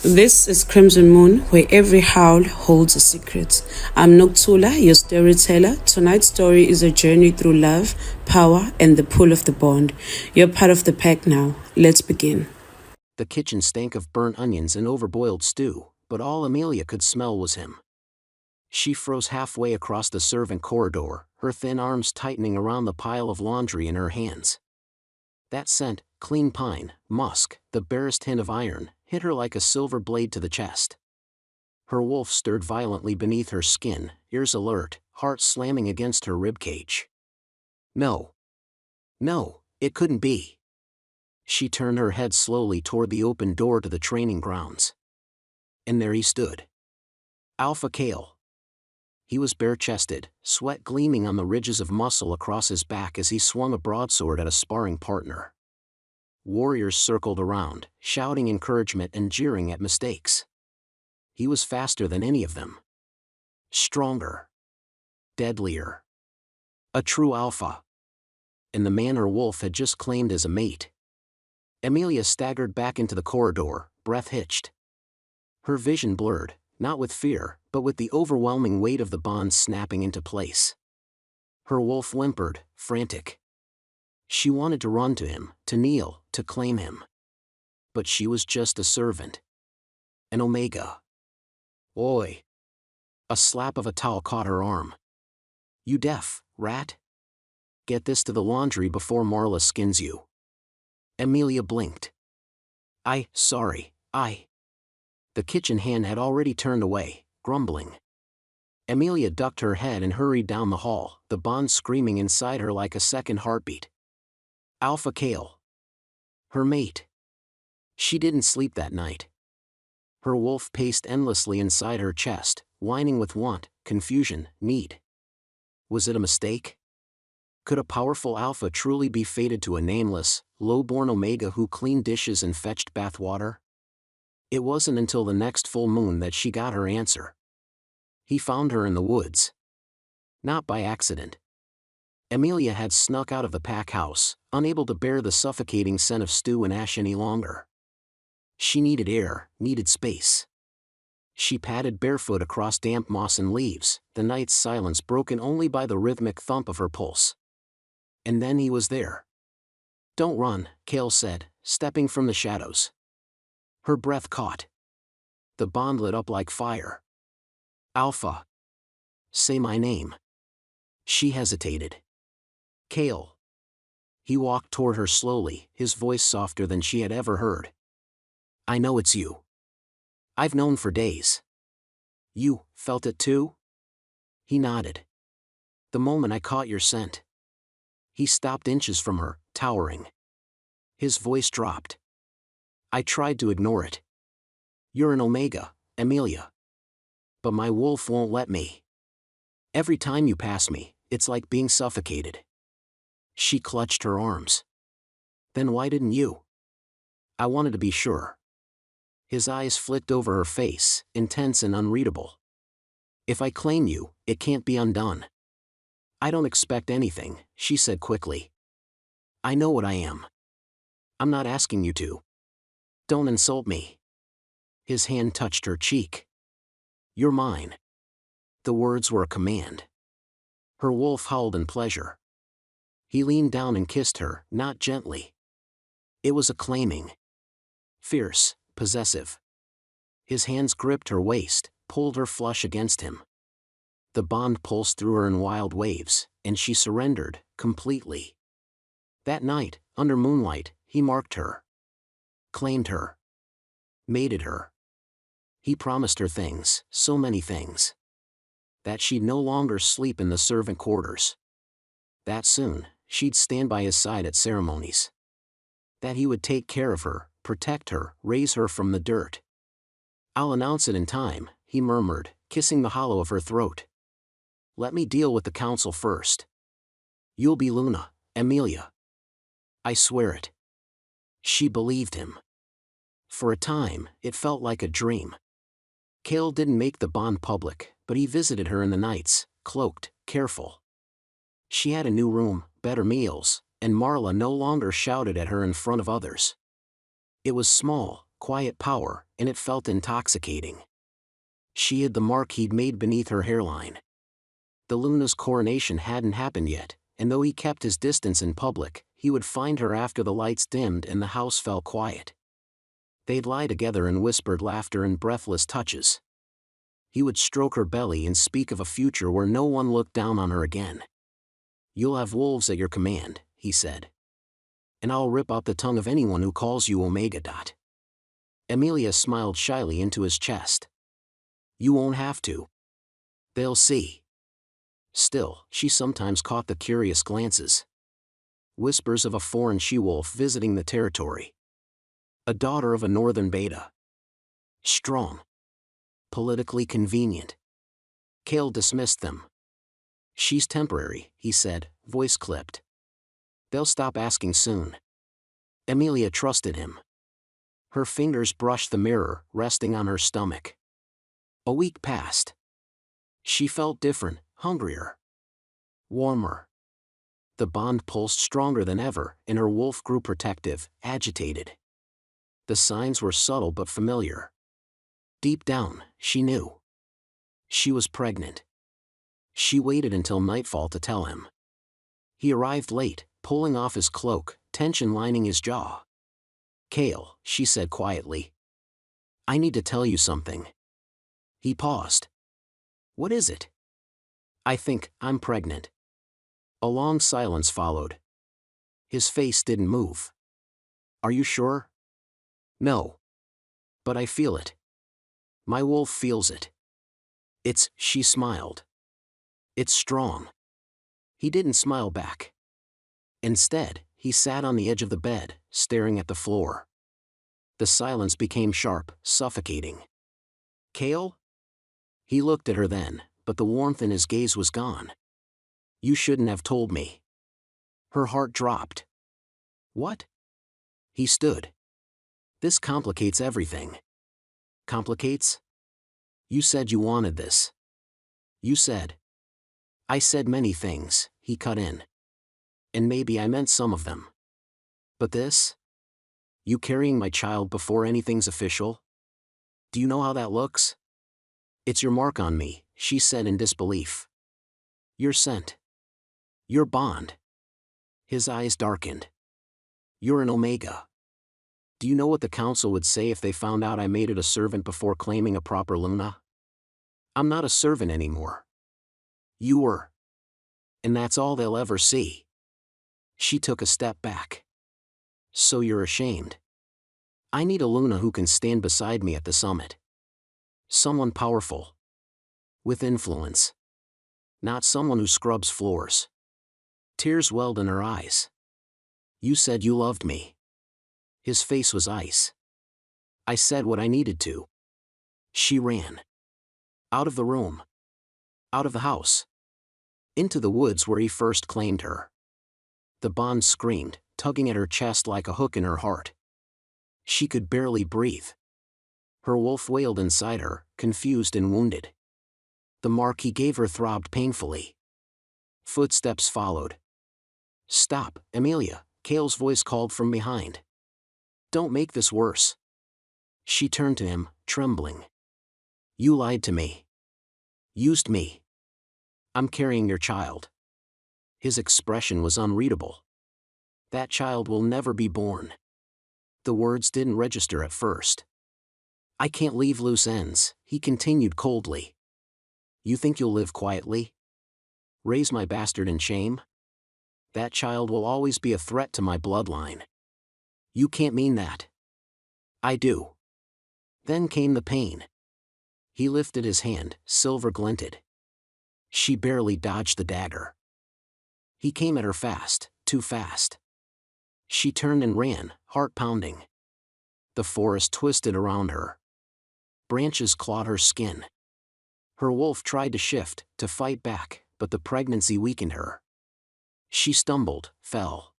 This is Crimson Moon, where every howl holds a secret. I'm Noktula, your storyteller. Tonight's story is a journey through love, power, and the pull of the bond. You're part of the pack now. Let's begin. The kitchen stank of burnt onions and overboiled stew, but all Amelia could smell was him. She froze halfway across the servant corridor, her thin arms tightening around the pile of laundry in her hands. That scent, clean pine, musk, the barest hint of iron, hit her like a silver blade to the chest. Her wolf stirred violently beneath her skin, ears alert, heart slamming against her ribcage. No, it couldn't be. She turned her head slowly toward the open door to the training grounds. And there he stood. Alpha Kale. He was bare-chested, sweat gleaming on the ridges of muscle across his back as he swung a broadsword at a sparring partner. Warriors circled around, shouting encouragement and jeering at mistakes. He was faster than any of them. Stronger. Deadlier. A true alpha. And the man her wolf had just claimed as a mate. Amelia staggered back into the corridor, breath hitched. Her vision blurred, not with fear, but with the overwhelming weight of the bonds snapping into place. Her wolf whimpered, frantic. She wanted to run to him, to kneel, to claim him. But she was just a servant. An omega. Oi! A slap of a towel caught her arm. You deaf, rat? Get this to the laundry before Marla skins you. Amelia blinked. Sorry. The kitchen hand had already turned away, grumbling. Amelia ducked her head and hurried down the hall, the bond screaming inside her like a second heartbeat. Alpha Kale. Her mate. She didn't sleep that night. Her wolf paced endlessly inside her chest, whining with want, confusion, need. Was it a mistake? Could a powerful alpha truly be fated to a nameless, low-born omega who cleaned dishes and fetched bath water? It wasn't until the next full moon that she got her answer. He found her in the woods. Not by accident. Amelia had snuck out of the pack house, unable to bear the suffocating scent of stew and ash any longer. She needed air, needed space. She padded barefoot across damp moss and leaves, the night's silence broken only by the rhythmic thump of her pulse. And then he was there. Don't run, Kale said, stepping from the shadows. Her breath caught. The bond lit up like fire. Alpha. Say my name. She hesitated. Kale. He walked toward her slowly, his voice softer than she had ever heard. I know it's you. I've known for days. You felt it too? He nodded. The moment I caught your scent. He stopped inches from her, towering. His voice dropped. I tried to ignore it. You're an omega, Amelia. But my wolf won't let me. Every time you pass me, it's like being suffocated. She clutched her arms. Then why didn't you? I wanted to be sure. His eyes flicked over her face, intense and unreadable. If I claim you, it can't be undone. I don't expect anything, she said quickly. I know what I am. I'm not asking you to. Don't insult me. His hand touched her cheek. You're mine. The words were a command. Her wolf howled in pleasure. He leaned down and kissed her, not gently. It was a claiming. Fierce, possessive. His hands gripped her waist, pulled her flush against him. The bond pulsed through her in wild waves, and she surrendered, completely. That night, under moonlight, he marked her. Claimed her. Mated her. He promised her things, so many things. That she'd no longer sleep in the servant quarters. That soon, she'd stand by his side at ceremonies. That he would take care of her, protect her, raise her from the dirt. I'll announce it in time, he murmured, kissing the hollow of her throat. Let me deal with the council first. You'll be Luna, Amelia. I swear it. She believed him. For a time, it felt like a dream. Kale didn't make the bond public, but he visited her in the nights, cloaked, careful. She had a new room, better meals, and Marla no longer shouted at her in front of others. It was small, quiet power, and it felt intoxicating. She hid the mark he'd made beneath her hairline. The Luna's coronation hadn't happened yet, and though he kept his distance in public, he would find her after the lights dimmed and the house fell quiet. They'd lie together in whispered laughter and breathless touches. He would stroke her belly and speak of a future where no one looked down on her again. "You'll have wolves at your command," he said. "And I'll rip out the tongue of anyone who calls you Omega. Amelia smiled shyly into his chest. "You won't have to. They'll see." Still, she sometimes caught the curious glances. Whispers of a foreign she-wolf visiting the territory. A daughter of a northern beta. Strong. Politically convenient. Cale dismissed them. "She's temporary," he said, voice clipped. "They'll stop asking soon." Amelia trusted him. Her fingers brushed the mirror, resting on her stomach. A week passed. She felt different, hungrier. Warmer. The bond pulsed stronger than ever, and her wolf grew protective, agitated. The signs were subtle but familiar. Deep down, she knew. She was pregnant. She waited until nightfall to tell him. He arrived late, pulling off his cloak, tension lining his jaw. "Cale," she said quietly. "I need to tell you something." He paused. "What is it?" "I think I'm pregnant." A long silence followed. His face didn't move. "Are you sure?" "No. But I feel it. My wolf feels it. She smiled. "It's strong." He didn't smile back. Instead, he sat on the edge of the bed, staring at the floor. The silence became sharp, suffocating. "Cale?" He looked at her then, but the warmth in his gaze was gone. "You shouldn't have told me." Her heart dropped. "What?" He stood. "This complicates everything." "Complicates?" "You said you wanted this." "You said." "I said many things," he cut in. "And maybe I meant some of them. But this? You carrying my child before anything's official? Do you know how that looks?" "It's your mark on me," she said in disbelief. "Your scent. Your bond." His eyes darkened. "You're an Omega. Do you know what the council would say if they found out I made it a servant before claiming a proper Luna? I'm not a servant anymore. You were. And that's all they'll ever see." She took a step back. "So you're ashamed?" "I need a Luna who can stand beside me at the summit. Someone powerful. With influence. Not someone who scrubs floors." Tears welled in her eyes. "You said you loved me." His face was ice. "I said what I needed to." She ran. Out of the room. Out of the house. Into the woods where he first claimed her. The bond screamed, tugging at her chest like a hook in her heart. She could barely breathe. Her wolf wailed inside her, confused and wounded. The mark he gave her throbbed painfully. Footsteps followed. "Stop, Amelia," Cale's voice called from behind. "Don't make this worse." She turned to him, trembling. "You lied to me. Used me. I'm carrying your child." His expression was unreadable. "That child will never be born." The words didn't register at first. "I can't leave loose ends," he continued coldly. "You think you'll live quietly? Raise my bastard in shame? That child will always be a threat to my bloodline. You can't mean that." "I do." Then came the pain. He lifted his hand, silver glinted. She barely dodged the dagger. He came at her fast, too fast. She turned and ran, heart pounding. The forest twisted around her. Branches clawed her skin. Her wolf tried to shift, to fight back, but the pregnancy weakened her. She stumbled, fell.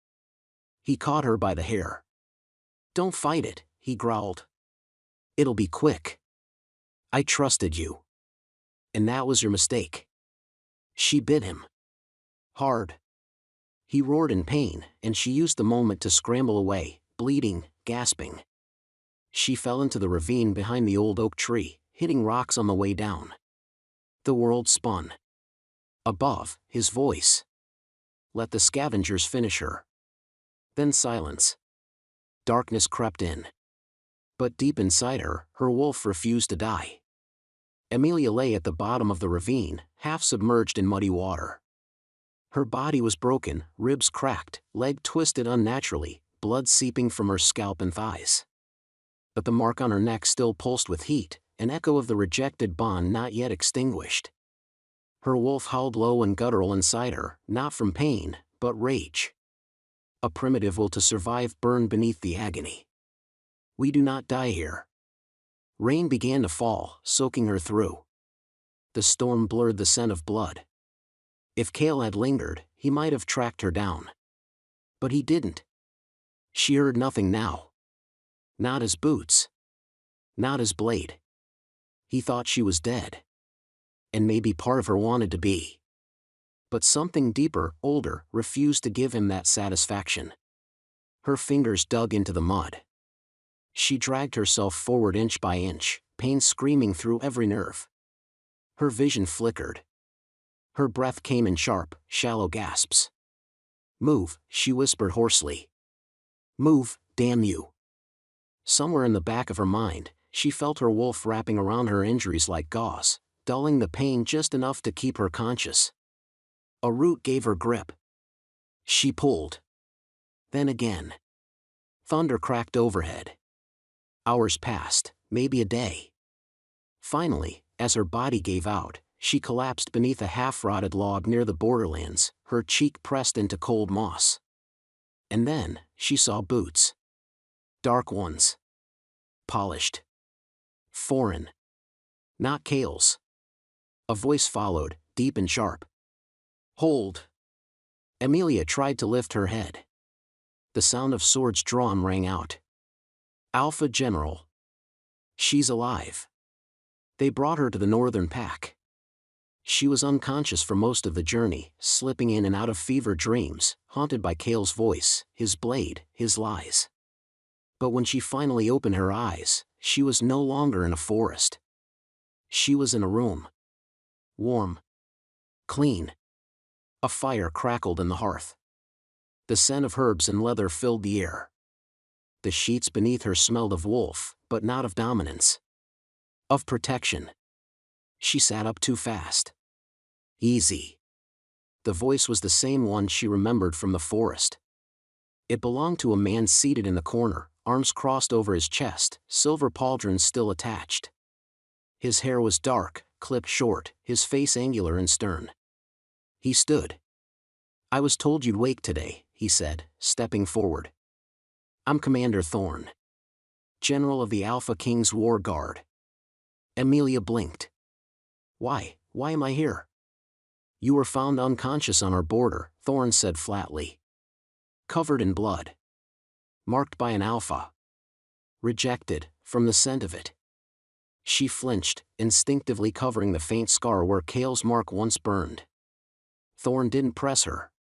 He caught her by the hair. "Don't fight it," he growled. "It'll be quick. I trusted you. And that was your mistake." She bit him. Hard. He roared in pain, and she used the moment to scramble away, bleeding, gasping. She fell into the ravine behind the old oak tree, hitting rocks on the way down. The world spun. Above, his voice. Let the scavengers finish her. Then silence. Darkness crept in. But deep inside her, her wolf refused to die. Amelia lay at the bottom of the ravine, half submerged in muddy water. Her body was broken, ribs cracked, leg twisted unnaturally, blood seeping from her scalp and thighs. But the mark on her neck still pulsed with heat, an echo of the rejected bond not yet extinguished. Her wolf howled low and guttural inside her, not from pain, but rage. A primitive will to survive burned beneath the agony. We do not die here. Rain began to fall, soaking her through. The storm blurred the scent of blood. If Cale had lingered, he might have tracked her down. But he didn't. She heard nothing now. Not his boots. Not his blade. He thought she was dead. And maybe part of her wanted to be. But something deeper, older, refused to give him that satisfaction. Her fingers dug into the mud. She dragged herself forward inch by inch, pain screaming through every nerve. Her vision flickered. Her breath came in sharp, shallow gasps. Move, she whispered hoarsely. Move, damn you. Somewhere in the back of her mind, she felt her wolf wrapping around her injuries like gauze, dulling the pain just enough to keep her conscious. A root gave her grip. She pulled. Then again. Thunder cracked overhead. Hours passed, maybe a day. Finally, as her body gave out, she collapsed beneath a half-rotted log near the borderlands, her cheek pressed into cold moss. And then, she saw boots. Dark ones. Polished. Foreign. Not Cale's. A voice followed, deep and sharp. Hold. Amelia tried to lift her head. The sound of swords drawn rang out. Alpha General. She's alive. They brought her to the northern pack. She was unconscious for most of the journey, slipping in and out of fever dreams, haunted by Cale's voice, his blade, his lies. But when she finally opened her eyes, she was no longer in a forest. She was in a room. Warm. Clean. A fire crackled in the hearth. The scent of herbs and leather filled the air. The sheets beneath her smelled of wolf, but not of dominance. Of protection. She sat up too fast. Easy. The voice was the same one she remembered from the forest. It belonged to a man seated in the corner, arms crossed over his chest, silver pauldrons still attached. His hair was dark, clipped short, his face angular and stern. He stood. I was told you'd wake today, he said, stepping forward. I'm Commander Thorne. General of the Alpha King's War Guard. Amelia blinked. Why am I here? You were found unconscious on our border, Thorne said flatly. Covered in blood. Marked by an alpha. Rejected, from the scent of it. She flinched, instinctively covering the faint scar where Cale's mark once burned. Thorne didn't press her.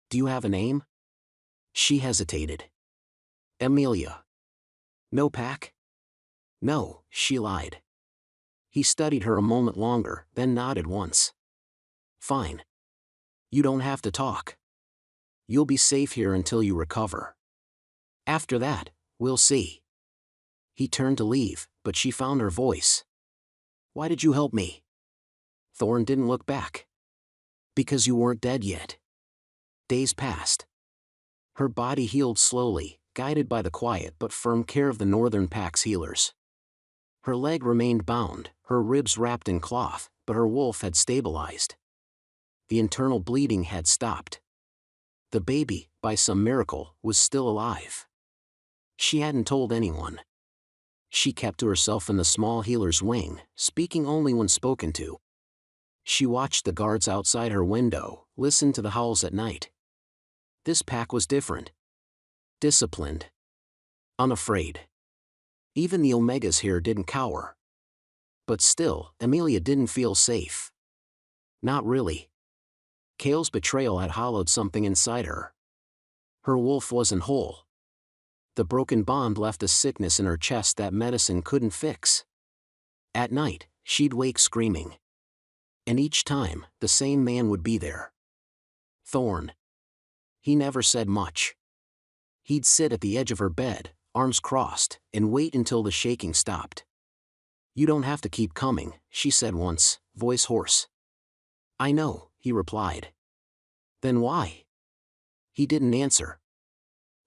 Do you have a name? She hesitated. Amelia. No pack? No, she lied. He studied her a moment longer, then nodded once. Fine. You don't have to talk. You'll be safe here until you recover. After that, we'll see. He turned to leave, but she found her voice. Why did you help me? Thorne didn't look back. Because you weren't dead yet. Days passed. Her body healed slowly, guided by the quiet but firm care of the Northern Pack's healers. Her leg remained bound, her ribs wrapped in cloth, but her wolf had stabilized. The internal bleeding had stopped. The baby, by some miracle, was still alive. She hadn't told anyone. She kept to herself in the small healer's wing, speaking only when spoken to. She watched the guards outside her window, listened to the howls at night. This pack was different. Disciplined. Unafraid. Even the Omegas here didn't cower. But still, Amelia didn't feel safe. Not really. Cale's betrayal had hollowed something inside her. Her wolf wasn't whole. The broken bond left a sickness in her chest that medicine couldn't fix. At night, she'd wake screaming. And each time, the same man would be there. Thorn. He never said much. He'd sit at the edge of her bed, arms crossed, and wait until the shaking stopped. "You don't have to keep coming," she said once, voice hoarse. "I know," he replied. "Then why?" He didn't answer.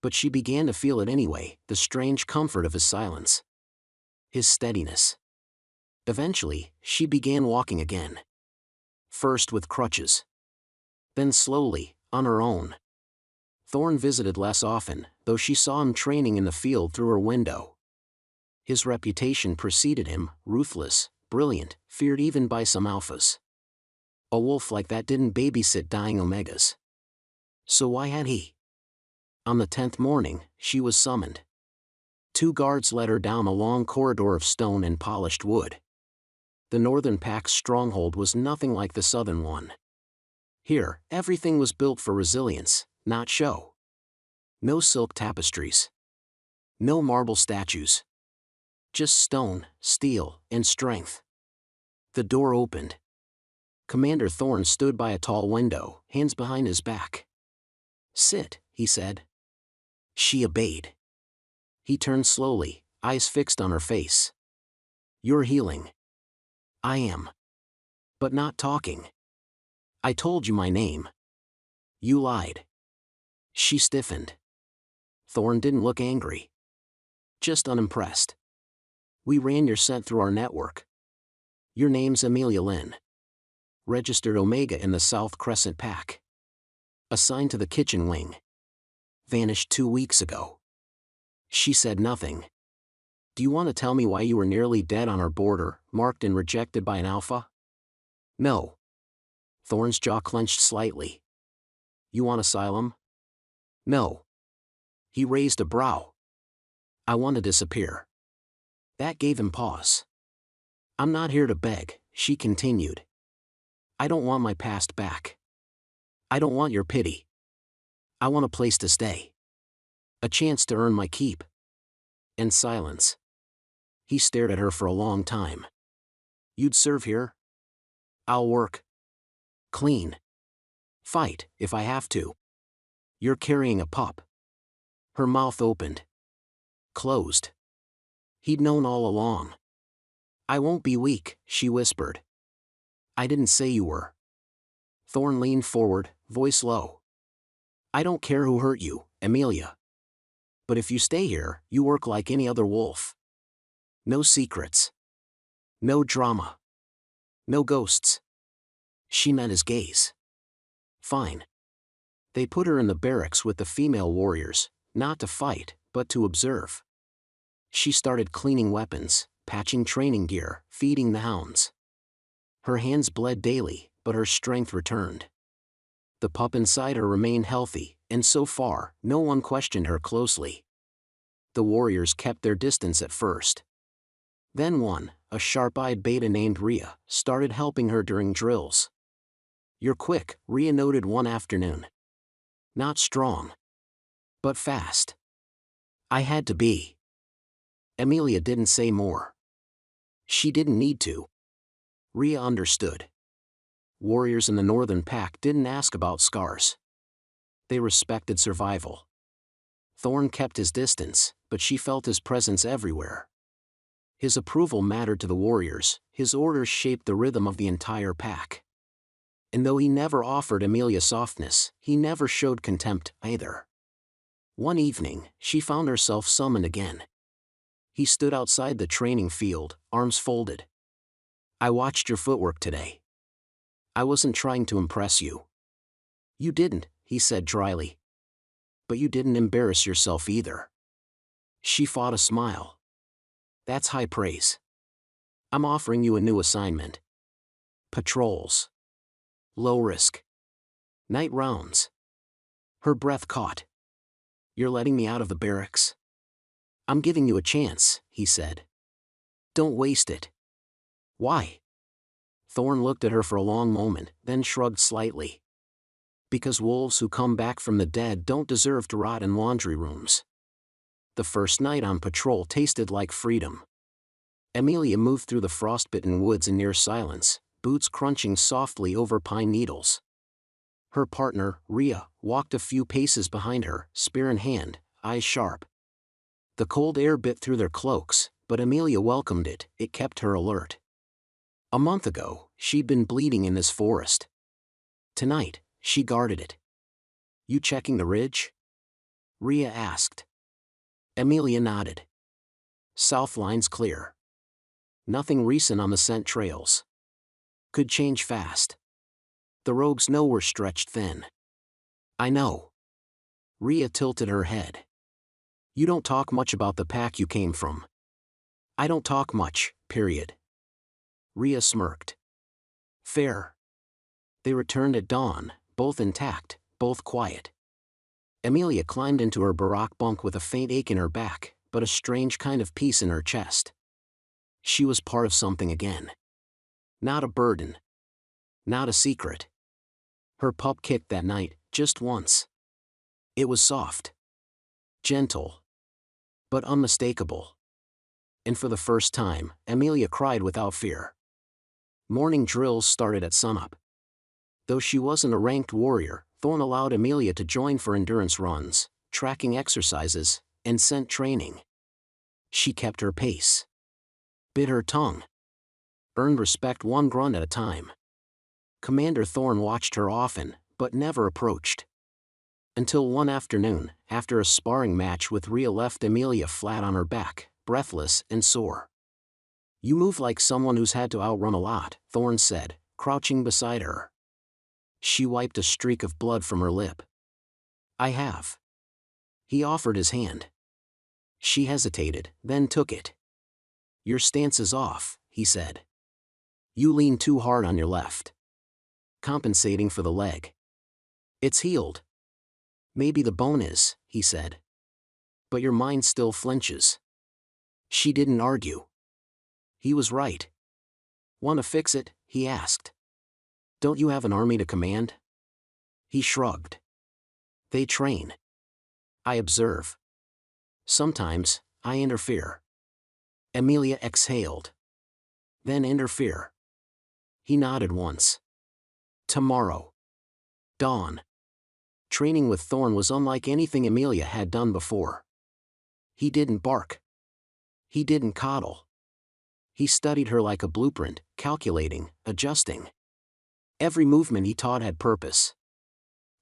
But she began to feel it anyway, the strange comfort of his silence. His steadiness. Eventually, she began walking again. First with crutches. Then slowly, on her own. Thorn visited less often, though she saw him training in the field through her window. His reputation preceded him, ruthless, brilliant, feared even by some alphas. A wolf like that didn't babysit dying omegas. So why had he? On the 10th morning, she was summoned. 2 guards led her down a long corridor of stone and polished wood. The northern pack's stronghold was nothing like the southern one. Here, everything was built for resilience, not show. No silk tapestries. No marble statues. Just stone, steel, and strength. The door opened. Commander Thorn stood by a tall window, hands behind his back. "Sit," he said. She obeyed. He turned slowly, eyes fixed on her face. "You're healing." "I am. But not talking." "I told you my name." "You lied." She stiffened. Thorn didn't look angry. Just unimpressed. "We ran your scent through our network. Your name's Amelia Lynn. Registered Omega in the South Crescent Pack. Assigned to the kitchen wing. Vanished 2 weeks ago." She said nothing. "Do you want to tell me why you were nearly dead on our border, marked and rejected by an alpha?" "No." Thorn's jaw clenched slightly. "You want asylum?" "No." He raised a brow. "I want to disappear." That gave him pause. "I'm not here to beg," she continued. "I don't want my past back. I don't want your pity. I want a place to stay. A chance to earn my keep." And silence. He stared at her for a long time. "You'd serve here?" "I'll work. Clean. Fight, if I have to." "You're carrying a pup." Her mouth opened. Closed. He'd known all along. "I won't be weak," she whispered. "I didn't say you were." Thorn leaned forward, voice low. "I don't care who hurt you, Amelia. But if you stay here, you work like any other wolf. No secrets. No drama. No ghosts." She met his gaze. "Fine." They put her in the barracks with the female warriors, not to fight, but to observe. She started cleaning weapons, patching training gear, feeding the hounds. Her hands bled daily, but her strength returned. The pup inside her remained healthy, and so far, no one questioned her closely. The warriors kept their distance at first. Then one, a sharp-eyed beta named Rhea, started helping her during drills. "You're quick," Rhea noted one afternoon. "Not strong. But fast." "I had to be." Amelia didn't say more. She didn't need to. Rhea understood. Warriors in the northern pack didn't ask about scars. They respected survival. Thorn kept his distance, but she felt his presence everywhere. His approval mattered to the warriors, his orders shaped the rhythm of the entire pack. And though he never offered Amelia softness, he never showed contempt either. One evening, she found herself summoned again. He stood outside the training field, arms folded. "I watched your footwork today. I wasn't trying to impress you." "You didn't," he said dryly. "But you didn't embarrass yourself either." She fought a smile. "That's high praise. I'm offering you a new assignment. Patrols. Low risk. Night rounds." Her breath caught. "You're letting me out of the barracks?" "I'm giving you a chance," he said. "Don't waste it." "Why?" Thorn looked at her for a long moment, then shrugged slightly. "Because wolves who come back from the dead don't deserve to rot in laundry rooms." The first night on patrol tasted like freedom. Amelia moved through the frostbitten woods in near silence, boots crunching softly over pine needles. Her partner, Rhea, walked a few paces behind her, spear in hand, eyes sharp. The cold air bit through their cloaks, but Amelia welcomed it. It kept her alert. A month ago, she'd been bleeding in this forest. Tonight, she guarded it. "You checking the ridge?" Rhea asked. Amelia nodded. "South line's clear. Nothing recent on the scent trails. Could change fast. The rogues know we're stretched thin." "I know." Rhea tilted her head. "You don't talk much about the pack you came from." "I don't talk much, period." Rhea smirked. "Fair." They returned at dawn, both intact, both quiet. Amelia climbed into her barack bunk with a faint ache in her back, but a strange kind of peace in her chest. She was part of something again. Not a burden. Not a secret. Her pup kicked that night, just once. It was soft. Gentle. But unmistakable. And for the first time, Amelia cried without fear. Morning drills started at sunup. Though she wasn't a ranked warrior, Thorn allowed Amelia to join for endurance runs, tracking exercises, and scent training. She kept her pace. Bit her tongue. Earned respect one grunt at a time. Commander Thorn watched her often, but never approached. Until one afternoon, after a sparring match with Rhea left Amelia flat on her back, breathless and sore. "You move like someone who's had to outrun a lot," Thorn said, crouching beside her. She wiped a streak of blood from her lip. "I have." He offered his hand. She hesitated, then took it. "Your stance is off," he said. "You lean too hard on your left. Compensating for the leg. It's healed." "Maybe the bone is," he said. "But your mind still flinches." She didn't argue. He was right. "Want to fix it?" he asked. "Don't you have an army to command?" He shrugged. "They train. I observe. Sometimes, I interfere." Amelia exhaled. "Then interfere." He nodded once. "Tomorrow. Dawn." Training with Thorn was unlike anything Amelia had done before. He didn't bark. He didn't coddle. He studied her like a blueprint, calculating, adjusting. Every movement he taught had purpose.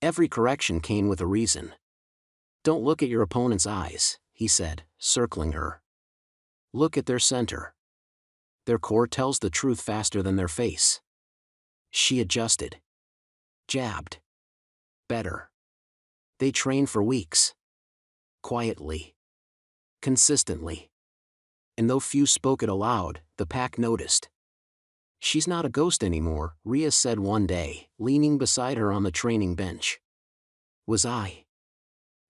Every correction came with a reason. "Don't look at your opponent's eyes," he said, circling her. "Look at their center. Their core tells the truth faster than their face." She adjusted. Jabbed. Better. They trained for weeks. Quietly. Consistently. And though few spoke it aloud, the pack noticed. "She's not a ghost anymore," Rhea said one day, leaning beside her on the training bench. "Was I?"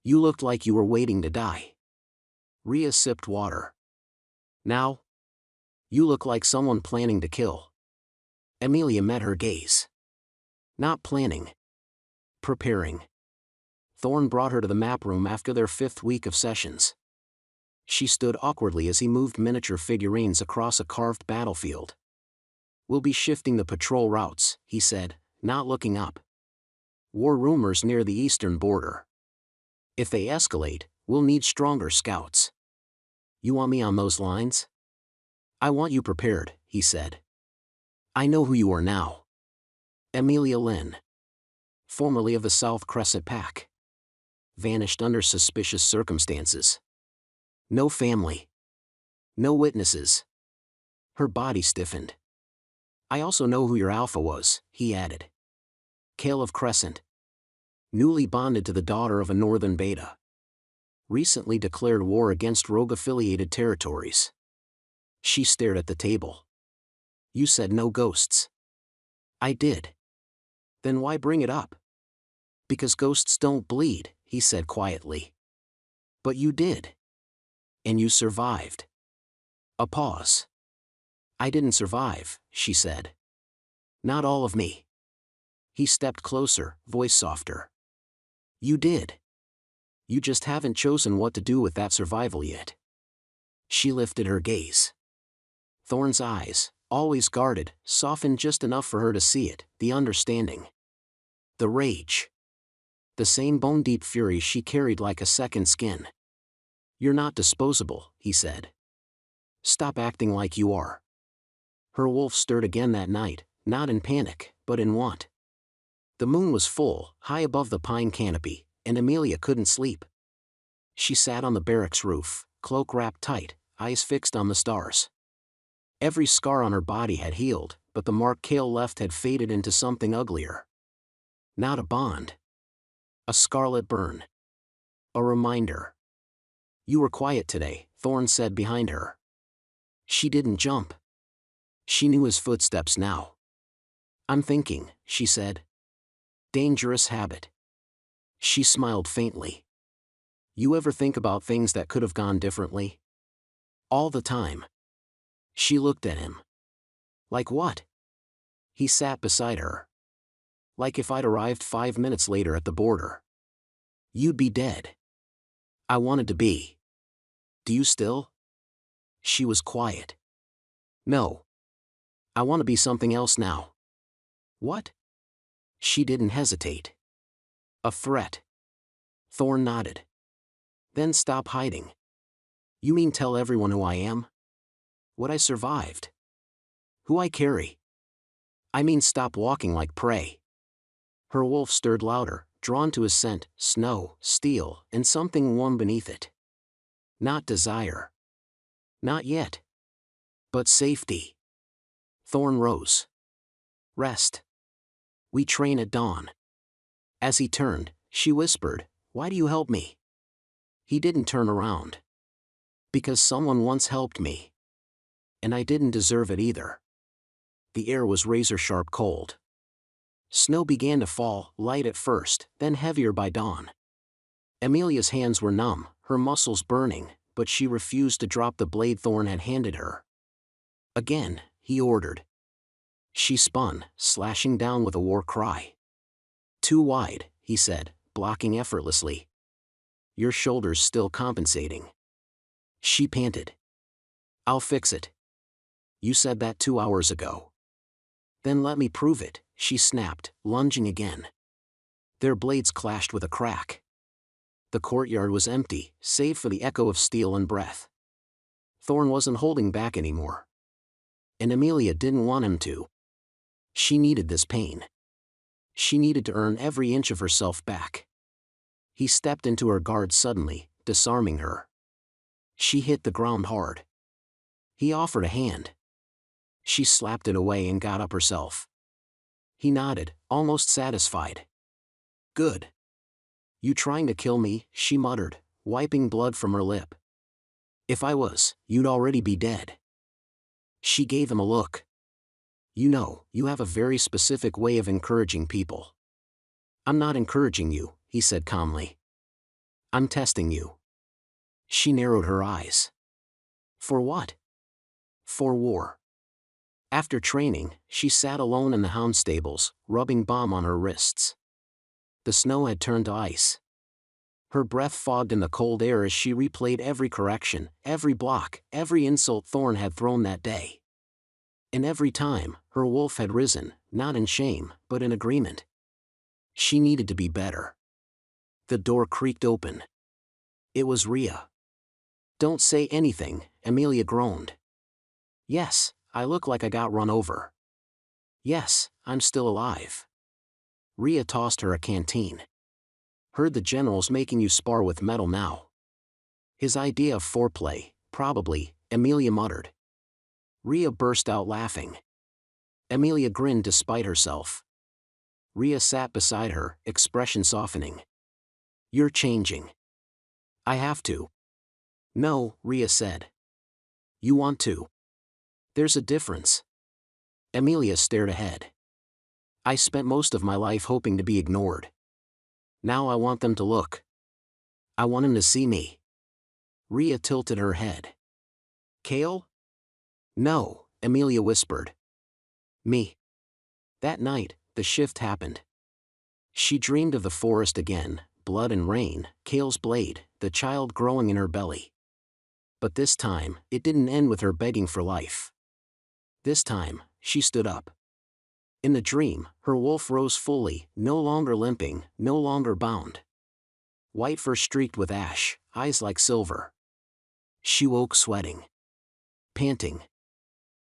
"You looked like you were waiting to die." Rhea sipped water. "Now? You look like someone planning to kill." Amelia met her gaze. "Not planning. Preparing." Thorn brought her to the map room after their 5th week of sessions. She stood awkwardly as he moved miniature figurines across a carved battlefield. "We'll be shifting the patrol routes," he said, not looking up. "War rumors near the eastern border. If they escalate, we'll need stronger scouts. You want me on those lines?" "I want you prepared," he said. "I know who you are now." Amelia Lynn. Formerly of the South Crescent Pack. Vanished under suspicious circumstances. No family. No witnesses. Her body stiffened. "I also know who your alpha was," he added. Kale of Crescent. Newly bonded to the daughter of a Northern Beta. Recently declared war against rogue-affiliated territories. She stared at the table. "You said no ghosts." "I did." "Then why bring it up?" "Because ghosts don't bleed," he said quietly. "But you did. And you survived." A pause. "I didn't survive," she said. "Not all of me." He stepped closer, voice softer. "You did. You just haven't chosen what to do with that survival yet. She lifted her gaze. Thorn's eyes, always guarded, softened just enough for her to see it, the understanding. The rage. The same bone-deep fury she carried like a second skin. You're not disposable, he said. Stop acting like you are. Her wolf stirred again that night, not in panic, but in want. The moon was full, high above the pine canopy, and Amelia couldn't sleep. She sat on the barracks roof, cloak wrapped tight, eyes fixed on the stars. Every scar on her body had healed, but the mark Cale left had faded into something uglier. Not a bond. A scarlet burn. A reminder. You were quiet today, Thorn said behind her. She didn't jump. She knew his footsteps now. I'm thinking, she said. Dangerous habit. She smiled faintly. You ever think about things that could have gone differently? All the time. She looked at him. Like what? He sat beside her. Like if I'd arrived 5 minutes later at the border. You'd be dead. I wanted to be. Do you still? She was quiet. No. I want to be something else now. What? She didn't hesitate. A threat. Thorn nodded. Then stop hiding. You mean tell everyone who I am? What I survived? Who I carry? I mean stop walking like prey. Her wolf stirred louder, drawn to his scent, snow, steel, and something warm beneath it. Not desire. Not yet. But safety. Thorn rose. Rest. We train at dawn. As he turned, she whispered, Why do you help me? He didn't turn around. Because someone once helped me. And I didn't deserve it either. The air was razor-sharp cold. Snow began to fall, light at first, then heavier by dawn. Amelia's hands were numb, her muscles burning, but she refused to drop the blade Thorn had handed her. Again, he ordered. She spun, slashing down with a war cry. Too wide, he said, blocking effortlessly. Your shoulders still compensating. She panted. I'll fix it. You said that 2 hours ago. Then let me prove it, she snapped, lunging again. Their blades clashed with a crack. The courtyard was empty, save for the echo of steel and breath. Thorn wasn't holding back anymore. And Amelia didn't want him to. She needed this pain. She needed to earn every inch of herself back. He stepped into her guard suddenly, disarming her. She hit the ground hard. He offered a hand. She slapped it away and got up herself. He nodded, almost satisfied. Good. You trying to kill me, she muttered, wiping blood from her lip. If I was, you'd already be dead. She gave him a look. You know, you have a very specific way of encouraging people. I'm not encouraging you, he said calmly. I'm testing you. She narrowed her eyes. For what? For war. After training, she sat alone in the hound stables, rubbing balm on her wrists. The snow had turned to ice. Her breath fogged in the cold air as she replayed every correction, every block, every insult Thorn had thrown that day. And every time, her wolf had risen, not in shame, but in agreement. She needed to be better. The door creaked open. It was Rhea. Don't say anything, Amelia groaned. Yes, I look like I got run over. Yes, I'm still alive. Rhea tossed her a canteen. Heard the general's making you spar with metal now. His idea of foreplay, probably, Amelia muttered. Rhea burst out laughing. Amelia grinned despite herself. Rhea sat beside her, expression softening. You're changing. I have to. No, Rhea said. You want to. There's a difference. Amelia stared ahead. I spent most of my life hoping to be ignored. Now I want them to look. I want him to see me. Rhea tilted her head. Cale? No, Amelia whispered. Me. That night, the shift happened. She dreamed of the forest again, blood and rain, Kale's blade, the child growing in her belly. But this time, it didn't end with her begging for life. This time, she stood up. In the dream, her wolf rose fully, no longer limping, no longer bound. White fur streaked with ash, eyes like silver. She woke sweating. Panting.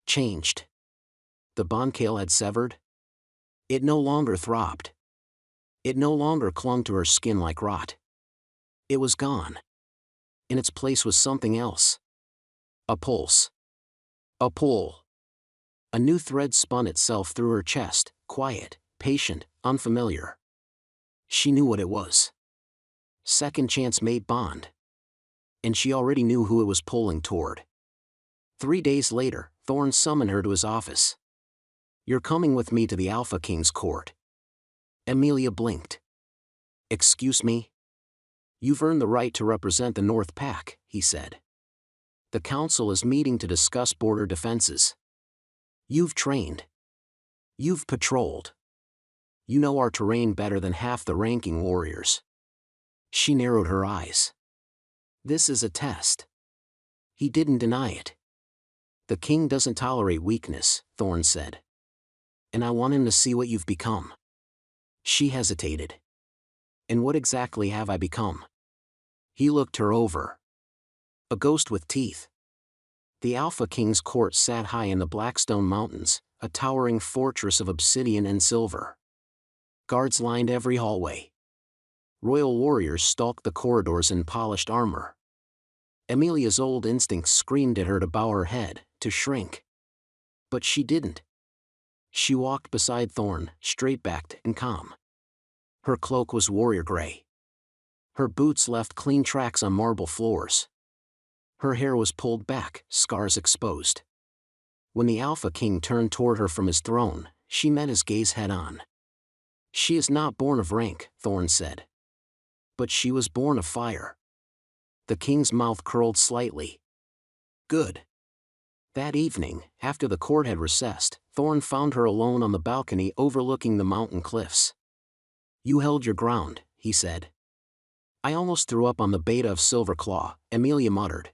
Changed. The bond Kale had severed? It no longer throbbed. It no longer clung to her skin like rot. It was gone. In its place was something else. A pulse. A pull. A new thread spun itself through her chest, quiet, patient, unfamiliar. She knew what it was. Second chance mate bond. And she already knew who it was pulling toward. 3 days later, Thorn summoned her to his office. "You're coming with me to the Alpha King's court." Amelia blinked. "Excuse me?" "You've earned the right to represent the North Pack," he said. "The council is meeting to discuss border defenses. You've trained. You've patrolled. You know our terrain better than half the ranking warriors." She narrowed her eyes. "This is a test." He didn't deny it. "The king doesn't tolerate weakness," Thorn said. "And I want him to see what you've become." She hesitated. "And what exactly have I become?" He looked her over. "A ghost with teeth." The Alpha King's court sat high in the Blackstone Mountains, a towering fortress of obsidian and silver. Guards lined every hallway. Royal warriors stalked the corridors in polished armor. Amelia's old instincts screamed at her to bow her head, to shrink. But she didn't. She walked beside Thorn, straight-backed and calm. Her cloak was warrior gray. Her boots left clean tracks on marble floors. Her hair was pulled back, scars exposed. When the Alpha King turned toward her from his throne, she met his gaze head-on. "She is not born of rank," Thorn said. "But she was born of fire." The king's mouth curled slightly. "Good." That evening, after the court had recessed, Thorn found her alone on the balcony overlooking the mountain cliffs. "You held your ground," he said. "I almost threw up on the beta of Silverclaw," Amelia muttered.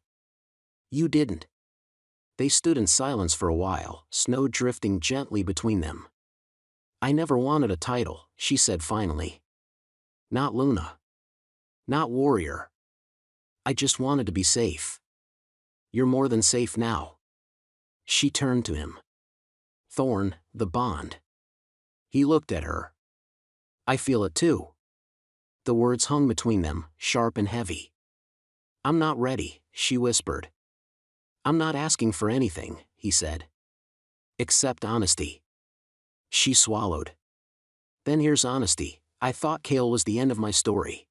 "You didn't." They stood in silence for a while, snow drifting gently between them. "I never wanted a title," she said finally. "Not Luna. Not warrior. I just wanted to be safe. You're more than safe now." She turned to him. "Thorn, the bond." He looked at her. "I feel it too." The words hung between them, sharp and heavy. "I'm not ready," she whispered. "I'm not asking for anything," he said. "Except honesty." She swallowed. "Then here's honesty. I thought Kale was the end of my story.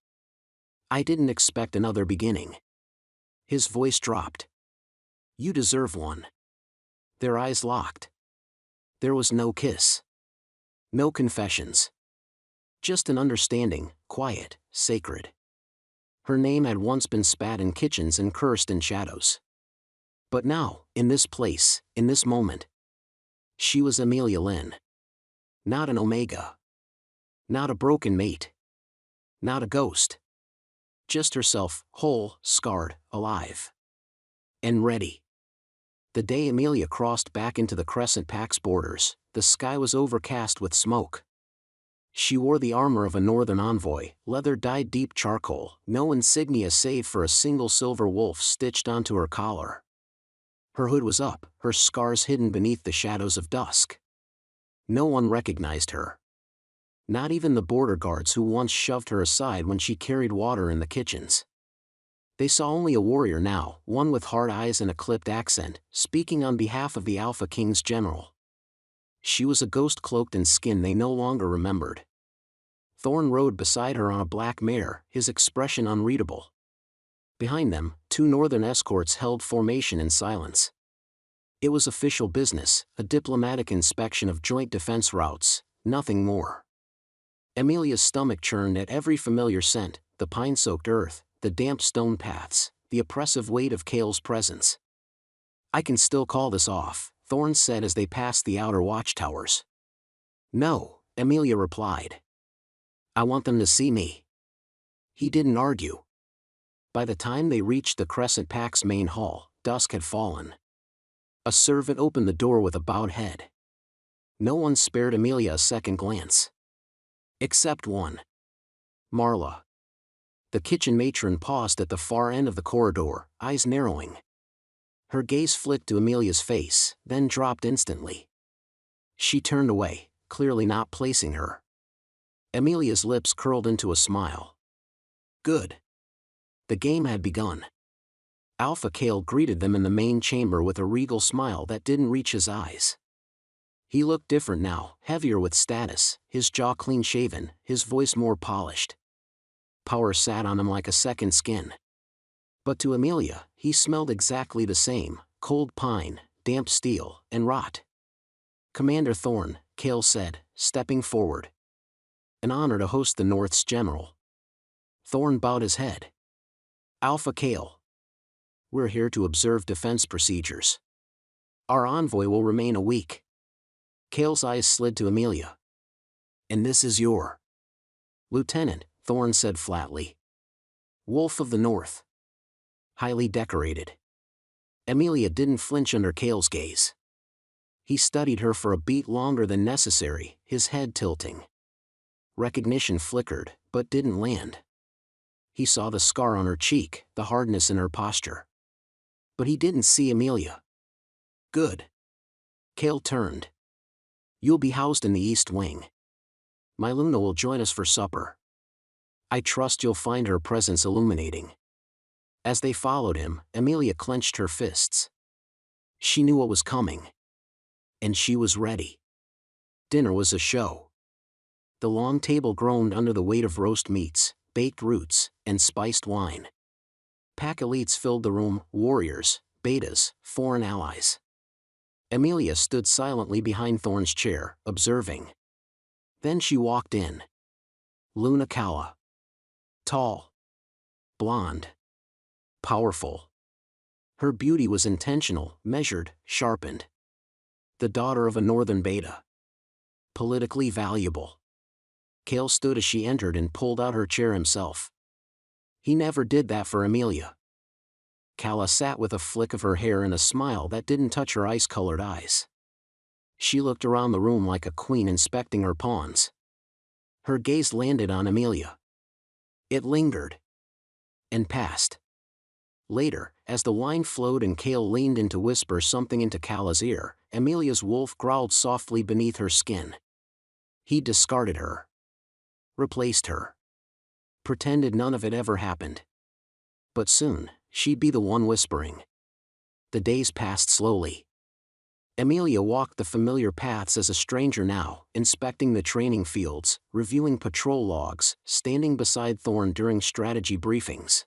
I didn't expect another beginning." His voice dropped. "You deserve one." Their eyes locked. There was no kiss. No confessions. Just an understanding, quiet, sacred. Her name had once been spat in kitchens and cursed in shadows. But now, in this place, in this moment, she was Amelia Lynn. Not an Omega. Not a broken mate. Not a ghost. Just herself, whole, scarred, alive. And ready. The day Amelia crossed back into the Crescent Pack's borders, the sky was overcast with smoke. She wore the armor of a northern envoy, leather dyed deep charcoal, no insignia save for a single silver wolf stitched onto her collar. Her hood was up, her scars hidden beneath the shadows of dusk. No one recognized her. Not even the border guards who once shoved her aside when she carried water in the kitchens. They saw only a warrior now, one with hard eyes and a clipped accent, speaking on behalf of the Alpha King's general. She was a ghost cloaked in skin they no longer remembered. Thorn rode beside her on a black mare, his expression unreadable. Behind them, 2 northern escorts held formation in silence. It was official business, a diplomatic inspection of joint defense routes, nothing more. Amelia's stomach churned at every familiar scent, the pine-soaked earth, the damp stone paths, the oppressive weight of Kale's presence. "I can still call this off," Thorn said as they passed the outer watchtowers. "No," Amelia replied. "I want them to see me." He didn't argue. By the time they reached the Crescent Pack's main hall, dusk had fallen. A servant opened the door with a bowed head. No one spared Amelia a second glance. Except one. Marla. The kitchen matron paused at the far end of the corridor, eyes narrowing. Her gaze flicked to Amelia's face, then dropped instantly. She turned away, clearly not placing her. Amelia's lips curled into a smile. Good. The game had begun. Alpha Kale greeted them in the main chamber with a regal smile that didn't reach his eyes. He looked different now, heavier with status, his jaw clean-shaven, his voice more polished. Power sat on him like a second skin. But to Amelia, he smelled exactly the same: cold pine, damp steel, and rot. "Commander Thorne," Kale said, stepping forward. "An honor to host the North's general." Thorne bowed his head. "Alpha Kale. We're here to observe defense procedures. Our envoy will remain a week." Kale's eyes slid to Amelia. "And this is your lieutenant," Thorne said flatly. "Wolf of the North. Highly decorated." Amelia didn't flinch under Kale's gaze. He studied her for a beat longer than necessary, his head tilting. Recognition flickered, but didn't land. He saw the scar on her cheek, the hardness in her posture. But he didn't see Amelia. "Good." Kale turned. "You'll be housed in the East Wing. My Luna will join us for supper. I trust you'll find her presence illuminating." As they followed him, Amelia clenched her fists. She knew what was coming. And she was ready. Dinner was a show. The long table groaned under the weight of roast meats, baked roots, and spiced wine. Pack elites filled the room: warriors, betas, foreign allies. Amelia stood silently behind Thorne's chair, observing. Then she walked in. Luna Kala. Tall. Blonde. Powerful. Her beauty was intentional, measured, sharpened. The daughter of a northern beta. Politically valuable. Kale stood as she entered and pulled out her chair himself. He never did that for Amelia. Kala sat with a flick of her hair and a smile that didn't touch her ice-colored eyes. She looked around the room like a queen inspecting her pawns. Her gaze landed on Amelia. It lingered. And passed. Later, as the wine flowed and Kale leaned in to whisper something into Kala's ear, Amelia's wolf growled softly beneath her skin. He discarded her. Replaced her. Pretended none of it ever happened. But soon, she'd be the one whispering. The days passed slowly. Amelia walked the familiar paths as a stranger now, inspecting the training fields, reviewing patrol logs, standing beside Thorne during strategy briefings.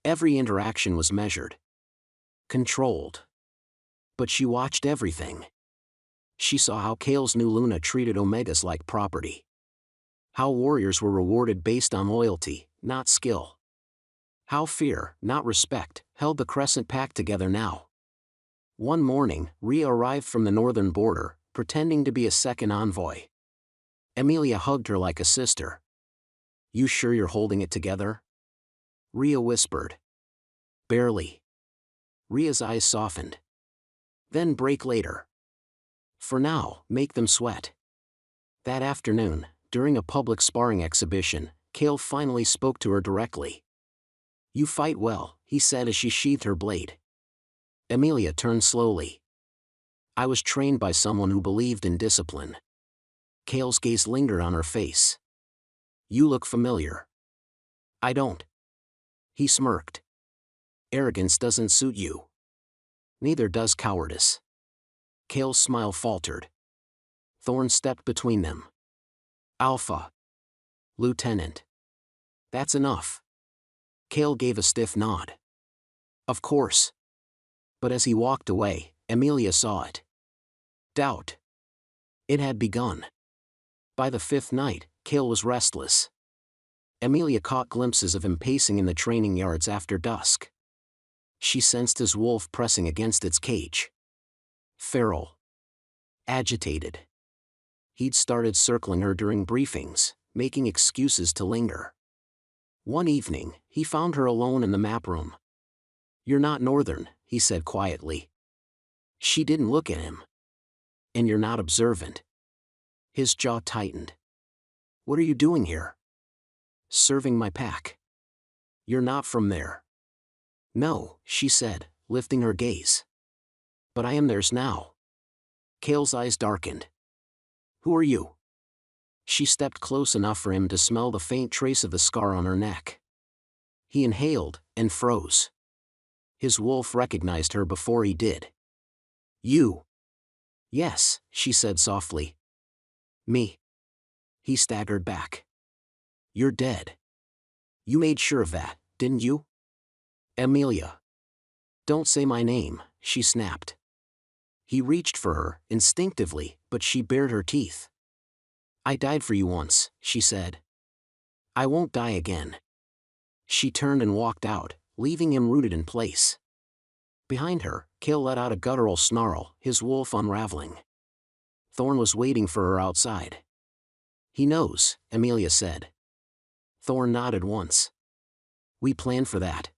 Every interaction was measured. Controlled. But she watched everything. She saw how Kale's new Luna treated Omegas like property. How warriors were rewarded based on loyalty, not skill. How fear, not respect, held the Crescent Pack together now. One morning, Rhea arrived from the northern border, pretending to be a second envoy. Amelia hugged her like a sister. "You sure you're holding it together?" Rhea whispered. "Barely." Rhea's eyes softened. "Then break later. For now, make them sweat." That afternoon, during a public sparring exhibition, Kale finally spoke to her directly. "You fight well," he said as she sheathed her blade. Amelia turned slowly. "I was trained by someone who believed in discipline." Kale's gaze lingered on her face. "You look familiar." "I don't." He smirked. "Arrogance doesn't suit you. Neither does cowardice." Kale's smile faltered. Thorne stepped between them. "Alpha. Lieutenant. That's enough." Kale gave a stiff nod. "Of course." But as he walked away, Amelia saw it. Doubt. It had begun. By the fifth night, Kale was restless. Amelia caught glimpses of him pacing in the training yards after dusk. She sensed his wolf pressing against its cage. Feral. Agitated. He'd started circling her during briefings, making excuses to linger. One evening, he found her alone in the map room. "You're not Northern," he said quietly. She didn't look at him. "And you're not observant." His jaw tightened. "What are you doing here?" "Serving my pack." "You're not from there." "No," she said, lifting her gaze. "But I am theirs now." Kale's eyes darkened. "Who are you?" She stepped close enough for him to smell the faint trace of the scar on her neck. He inhaled, and froze. His wolf recognized her before he did. "You?" "Yes," she said softly. "Me?" He staggered back. "You're dead. You made sure of that, didn't you?" "Amelia." "Don't say my name," she snapped. He reached for her, instinctively, but she bared her teeth. "I died for you once," she said. "I won't die again." She turned and walked out, leaving him rooted in place. Behind her, Kale let out a guttural snarl, his wolf unraveling. Thorn was waiting for her outside. "He knows," Amelia said. Thorn nodded once. "We planned for that."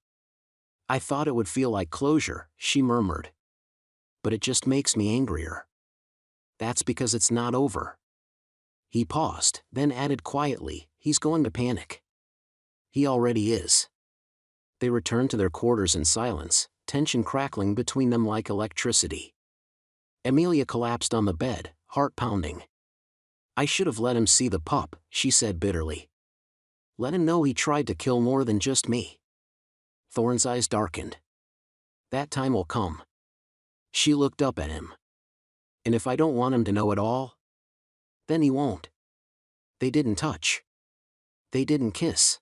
"I thought it would feel like closure," she murmured. "But it just makes me angrier." "That's because it's not over." He paused, then added quietly, "He's going to panic." "He already is." They returned to their quarters in silence, tension crackling between them like electricity. Amelia collapsed on the bed, heart pounding. "I should have let him see the pup," she said bitterly. "Let him know he tried to kill more than just me." Thorn's eyes darkened. "That time will come." She looked up at him. "And if I don't want him to know at all? Then he won't." They didn't touch. They didn't kiss.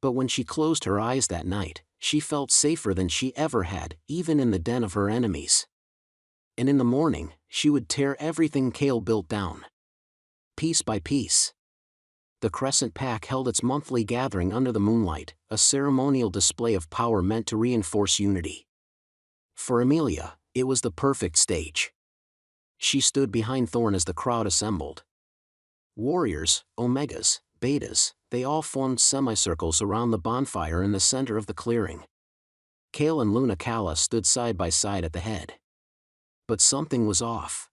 But when she closed her eyes that night, she felt safer than she ever had, even in the den of her enemies. And in the morning, she would tear everything Kale built down. Piece by piece. The Crescent Pack held its monthly gathering under the moonlight, a ceremonial display of power meant to reinforce unity. For Amelia, it was the perfect stage. She stood behind Thorn as the crowd assembled. Warriors, Omegas, Betas, they all formed semicircles around the bonfire in the center of the clearing. Kale and Luna Kala stood side by side at the head. But something was off.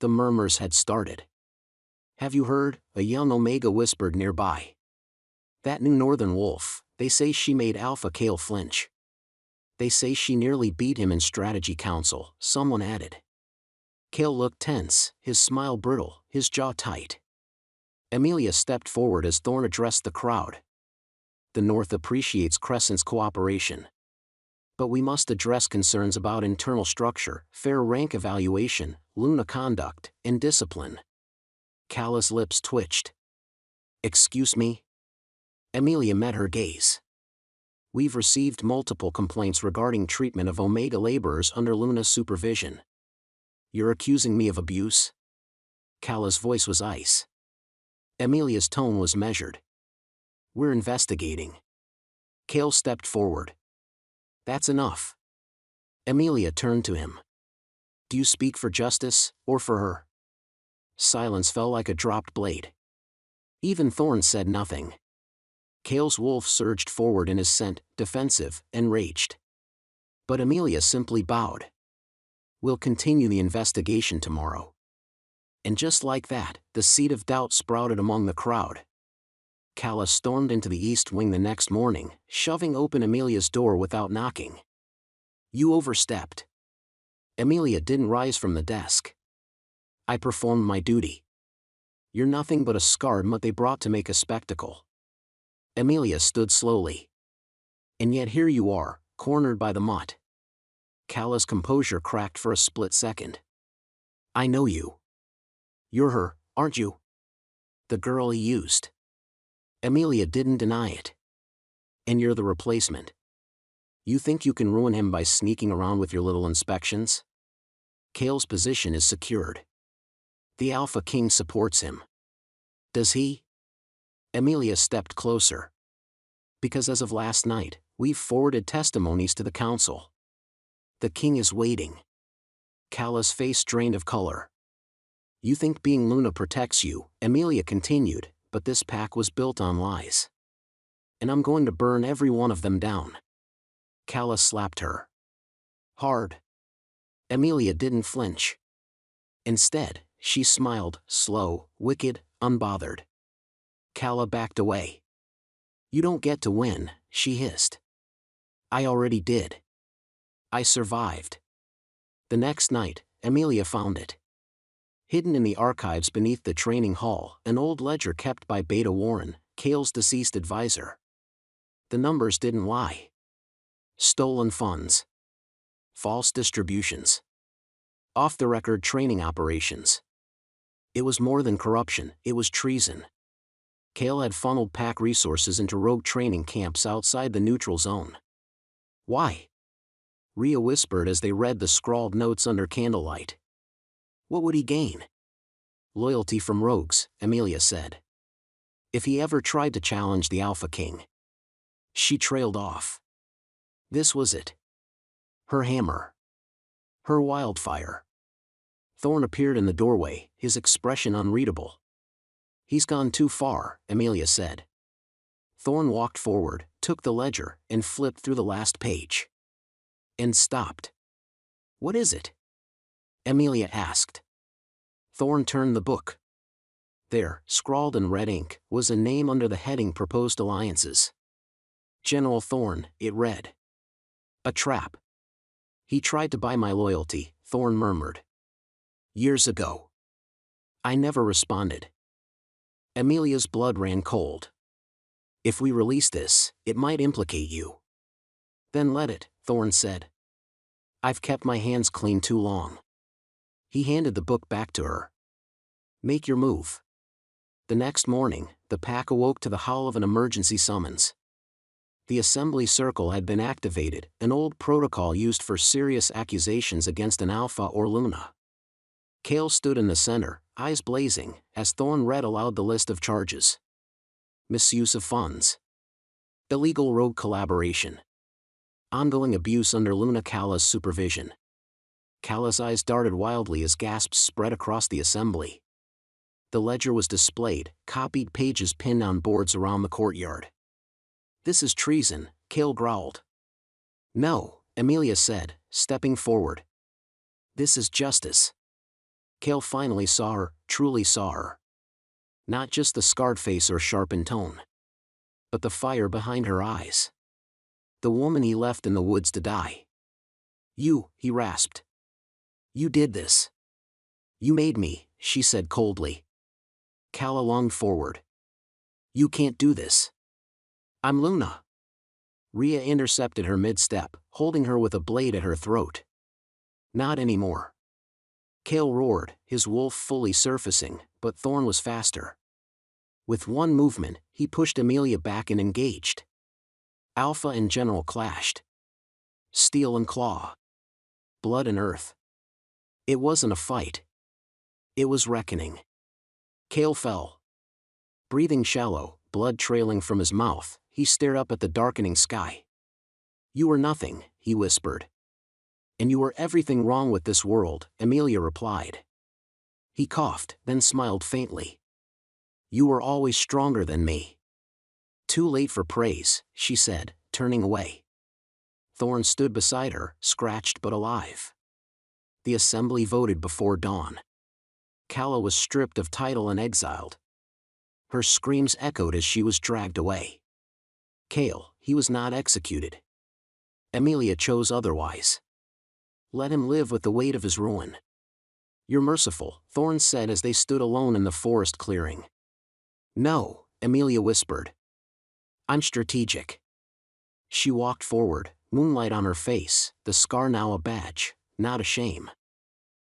The murmurs had started. "Have you heard?" a young Omega whispered nearby. "That new northern wolf, they say she made Alpha Kale flinch." "They say she nearly beat him in strategy council," someone added. Kale looked tense, his smile brittle, his jaw tight. Amelia stepped forward as Thorn addressed the crowd. "The North appreciates Crescent's cooperation. But we must address concerns about internal structure, fair rank evaluation, Luna conduct, and discipline." Kala's lips twitched. "Excuse me?" Amelia met her gaze. "We've received multiple complaints regarding treatment of Omega laborers under Luna's supervision." "You're accusing me of abuse?" Kala's voice was ice. Amelia's tone was measured. "We're investigating." Kale stepped forward. "That's enough." Amelia turned to him. "Do you speak for justice, or for her?" Silence fell like a dropped blade. Even Thorn said nothing. Kale's wolf surged forward in his scent, defensive, enraged. But Amelia simply bowed. "We'll continue the investigation tomorrow." And just like that, the seed of doubt sprouted among the crowd. Kala stormed into the east wing the next morning, shoving open Amelia's door without knocking. "You overstepped." Amelia didn't rise from the desk. "I performed my duty." "You're nothing but a scarred mutt they brought to make a spectacle." Amelia stood slowly. "And yet here you are, cornered by the mutt." Kala's composure cracked for a split second. "I know you. You're her, aren't you? The girl he used." Amelia didn't deny it. "And you're the replacement. You think you can ruin him by sneaking around with your little inspections?" "Kale's position is secured. The Alpha King supports him." "Does he?" Amelia stepped closer. "Because as of last night, we've forwarded testimonies to the council. The king is waiting." Kala's face drained of color. "You think being Luna protects you," Amelia continued, "but this pack was built on lies. and I'm going to burn every one of them down. Calla slapped her. Hard. Amelia didn't flinch. Instead, she smiled, slow, wicked, unbothered. Calla backed away. You don't get to win, she hissed. I already did. I survived. The next night, Amelia found it. Hidden in the archives beneath the training hall, an old ledger kept by Beta Warren, Cale's deceased advisor. The numbers didn't lie. Stolen funds. False distributions. Off-the-record training operations. It was more than corruption, it was treason. Cale had funneled pack resources into rogue training camps outside the neutral zone. Why? Rhea whispered as they read the scrawled notes under candlelight. What would he gain? Loyalty from rogues, Amelia said. If he ever tried to challenge the Alpha King. She trailed off. This was it. Her hammer. Her wildfire. Thorn appeared in the doorway, his expression unreadable. He's gone too far, Amelia said. Thorn walked forward, took the ledger, and flipped through the last page. And stopped. What is it? Amelia asked. Thorn turned the book. There, scrawled in red ink, was a name under the heading Proposed Alliances. General Thorn, it read. A trap. He tried to buy my loyalty, Thorn murmured. Years ago. I never responded. Amelia's blood ran cold. If we release this, it might implicate you. Then let it, Thorn said. I've kept my hands clean too long. He handed the book back to her. Make your move. The next morning, the pack awoke to the howl of an emergency summons. The assembly circle had been activated, an old protocol used for serious accusations against an Alpha or Luna. Cale stood in the center, eyes blazing, as Thorn read aloud the list of charges. Misuse of funds. Illegal rogue collaboration. Ongoing abuse under Luna Calla's supervision. Calla's eyes darted wildly as gasps spread across the assembly. The ledger was displayed, copied pages pinned on boards around the courtyard. This is treason, Cale growled. No, Amelia said, stepping forward. This is justice. Cale finally saw her, truly saw her. Not just the scarred face or sharpened tone. But the fire behind her eyes. The woman he left in the woods to die. You, he rasped. You did this. You made me, she said coldly. Calla lunged forward. You can't do this. I'm Luna. Rhea intercepted her mid-step, holding her with a blade at her throat. Not anymore. Cale roared, his wolf fully surfacing, but Thorn was faster. With one movement, he pushed Amelia back and engaged. Alpha and General clashed. Steel and claw. Blood and earth. It wasn't a fight. It was reckoning. Cale fell. Breathing shallow, blood trailing from his mouth, he stared up at the darkening sky. You were nothing, he whispered. And you were everything wrong with this world, Amelia replied. He coughed, then smiled faintly. You were always stronger than me. Too late for praise, she said, turning away. Thorn stood beside her, scratched but alive. The assembly voted before dawn. Calla was stripped of title and exiled. Her screams echoed as she was dragged away. Cale, he was not executed. Amelia chose otherwise. Let him live with the weight of his ruin. You're merciful, Thorn said as they stood alone in the forest clearing. No, Amelia whispered. I'm strategic. She walked forward, moonlight on her face, the scar now a badge, not a shame.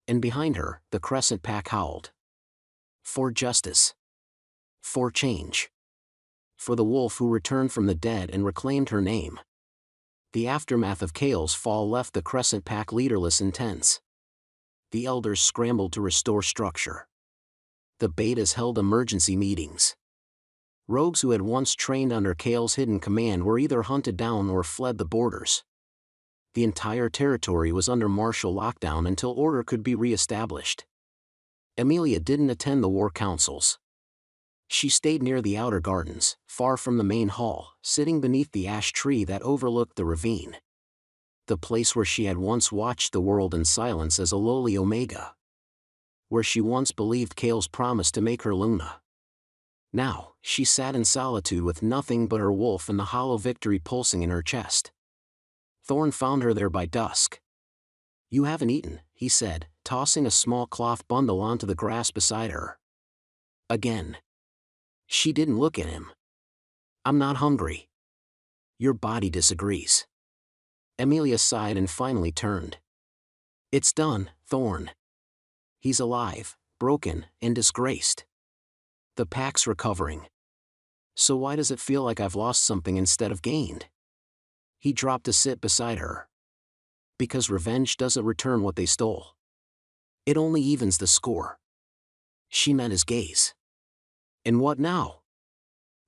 And behind her, the Crescent Pack howled. For justice. For change. For the wolf who returned from the dead and reclaimed her name. The aftermath of Cale's fall left the Crescent Pack leaderless and tense. The elders scrambled to restore structure. The betas held emergency meetings. Rogues who had once trained under Cale's hidden command were either hunted down or fled the borders. The entire territory was under martial lockdown until order could be re-established. Amelia didn't attend the war councils. She stayed near the outer gardens, far from the main hall, sitting beneath the ash tree that overlooked the ravine. The place where she had once watched the world in silence as a lowly Omega. Where she once believed Kale's promise to make her Luna. Now, she sat in solitude with nothing but her wolf and the hollow victory pulsing in her chest. Thorn found her there by dusk. "You haven't eaten," he said, tossing a small cloth bundle onto the grass beside her. Again. She didn't look at him. "I'm not hungry." "Your body disagrees." Amelia sighed and finally turned. "It's done, Thorn. He's alive, broken, and disgraced. The pack's recovering. So why does it feel like I've lost something instead of gained?" He dropped to sit beside her. "Because revenge doesn't return what they stole. It only evens the score." She met his gaze. "And what now?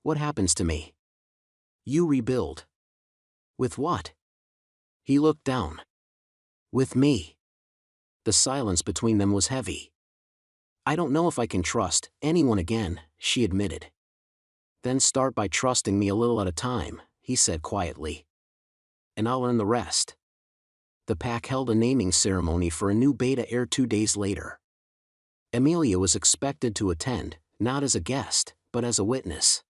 What happens to me?" "You rebuild." "With what?" He looked down. "With me." The silence between them was heavy. "I don't know if I can trust anyone again," she admitted. "Then start by trusting me a little at a time," he said quietly. "And I'll earn the rest." The pack held a naming ceremony for a new beta heir 2 days later. Amelia was expected to attend, not as a guest, but as a witness.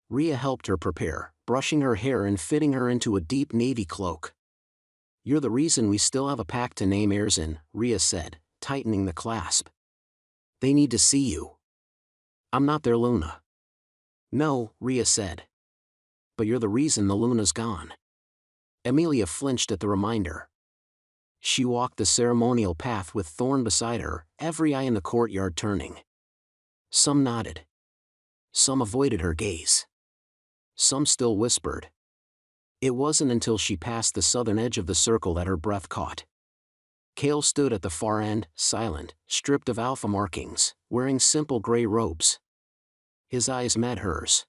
Rhea helped her prepare, brushing her hair and fitting her into a deep navy cloak. "You're the reason we still have a pack to name heirs in," Rhea said, tightening the clasp. "They need to see you." "I'm not their Luna." "No," Rhea said. "But you're the reason the Luna's gone." Amelia flinched at the reminder. She walked the ceremonial path with Thorn beside her, every eye in the courtyard turning. Some nodded. Some avoided her gaze. Some still whispered. It wasn't until she passed the southern edge of the circle that her breath caught. Kale stood at the far end, silent, stripped of alpha markings, wearing simple gray robes. His eyes met hers.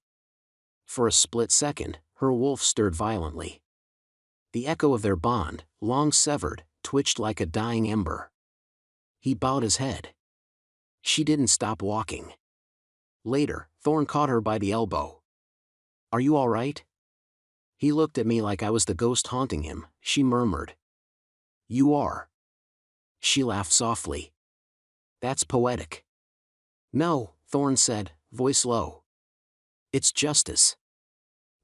For a split second, her wolf stirred violently. The echo of their bond, long severed, twitched like a dying ember. He bowed his head. She didn't stop walking. Later, Thorn caught her by the elbow. "Are you all right?" "He looked at me like I was the ghost haunting him," she murmured. "You are." She laughed softly. "That's poetic." "No," Thorn said, voice low. "It's justice."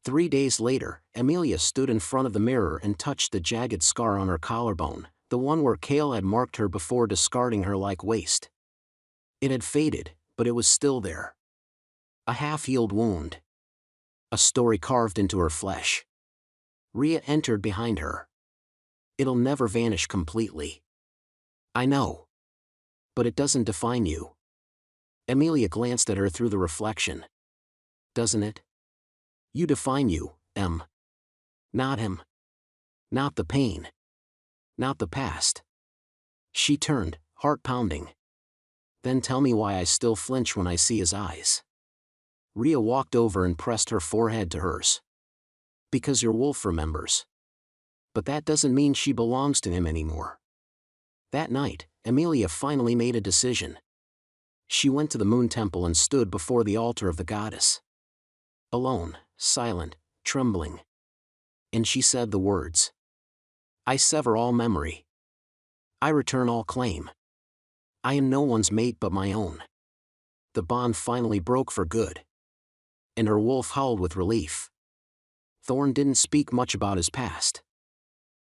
3 days later, Amelia stood in front of the mirror and touched the jagged scar on her collarbone, the one where Kale had marked her before discarding her like waste. It had faded, but it was still there. A half-healed wound. A story carved into her flesh. Rhea entered behind her. "It'll never vanish completely." "I know. But it doesn't define you." Amelia glanced at her through the reflection. "Doesn't it? You define you, Em. Not him. Not the pain. Not the past." She turned, heart pounding. "Then tell me why I still flinch when I see his eyes." Rhea walked over and pressed her forehead to hers. "Because your wolf remembers. But that doesn't mean she belongs to him anymore." That night, Amelia finally made a decision. She went to the moon temple and stood before the altar of the goddess. Alone, silent, trembling. And she said the words. "I sever all memory. I return all claim. I am no one's mate but my own." The bond finally broke for good. And her wolf howled with relief. Thorn didn't speak much about his past.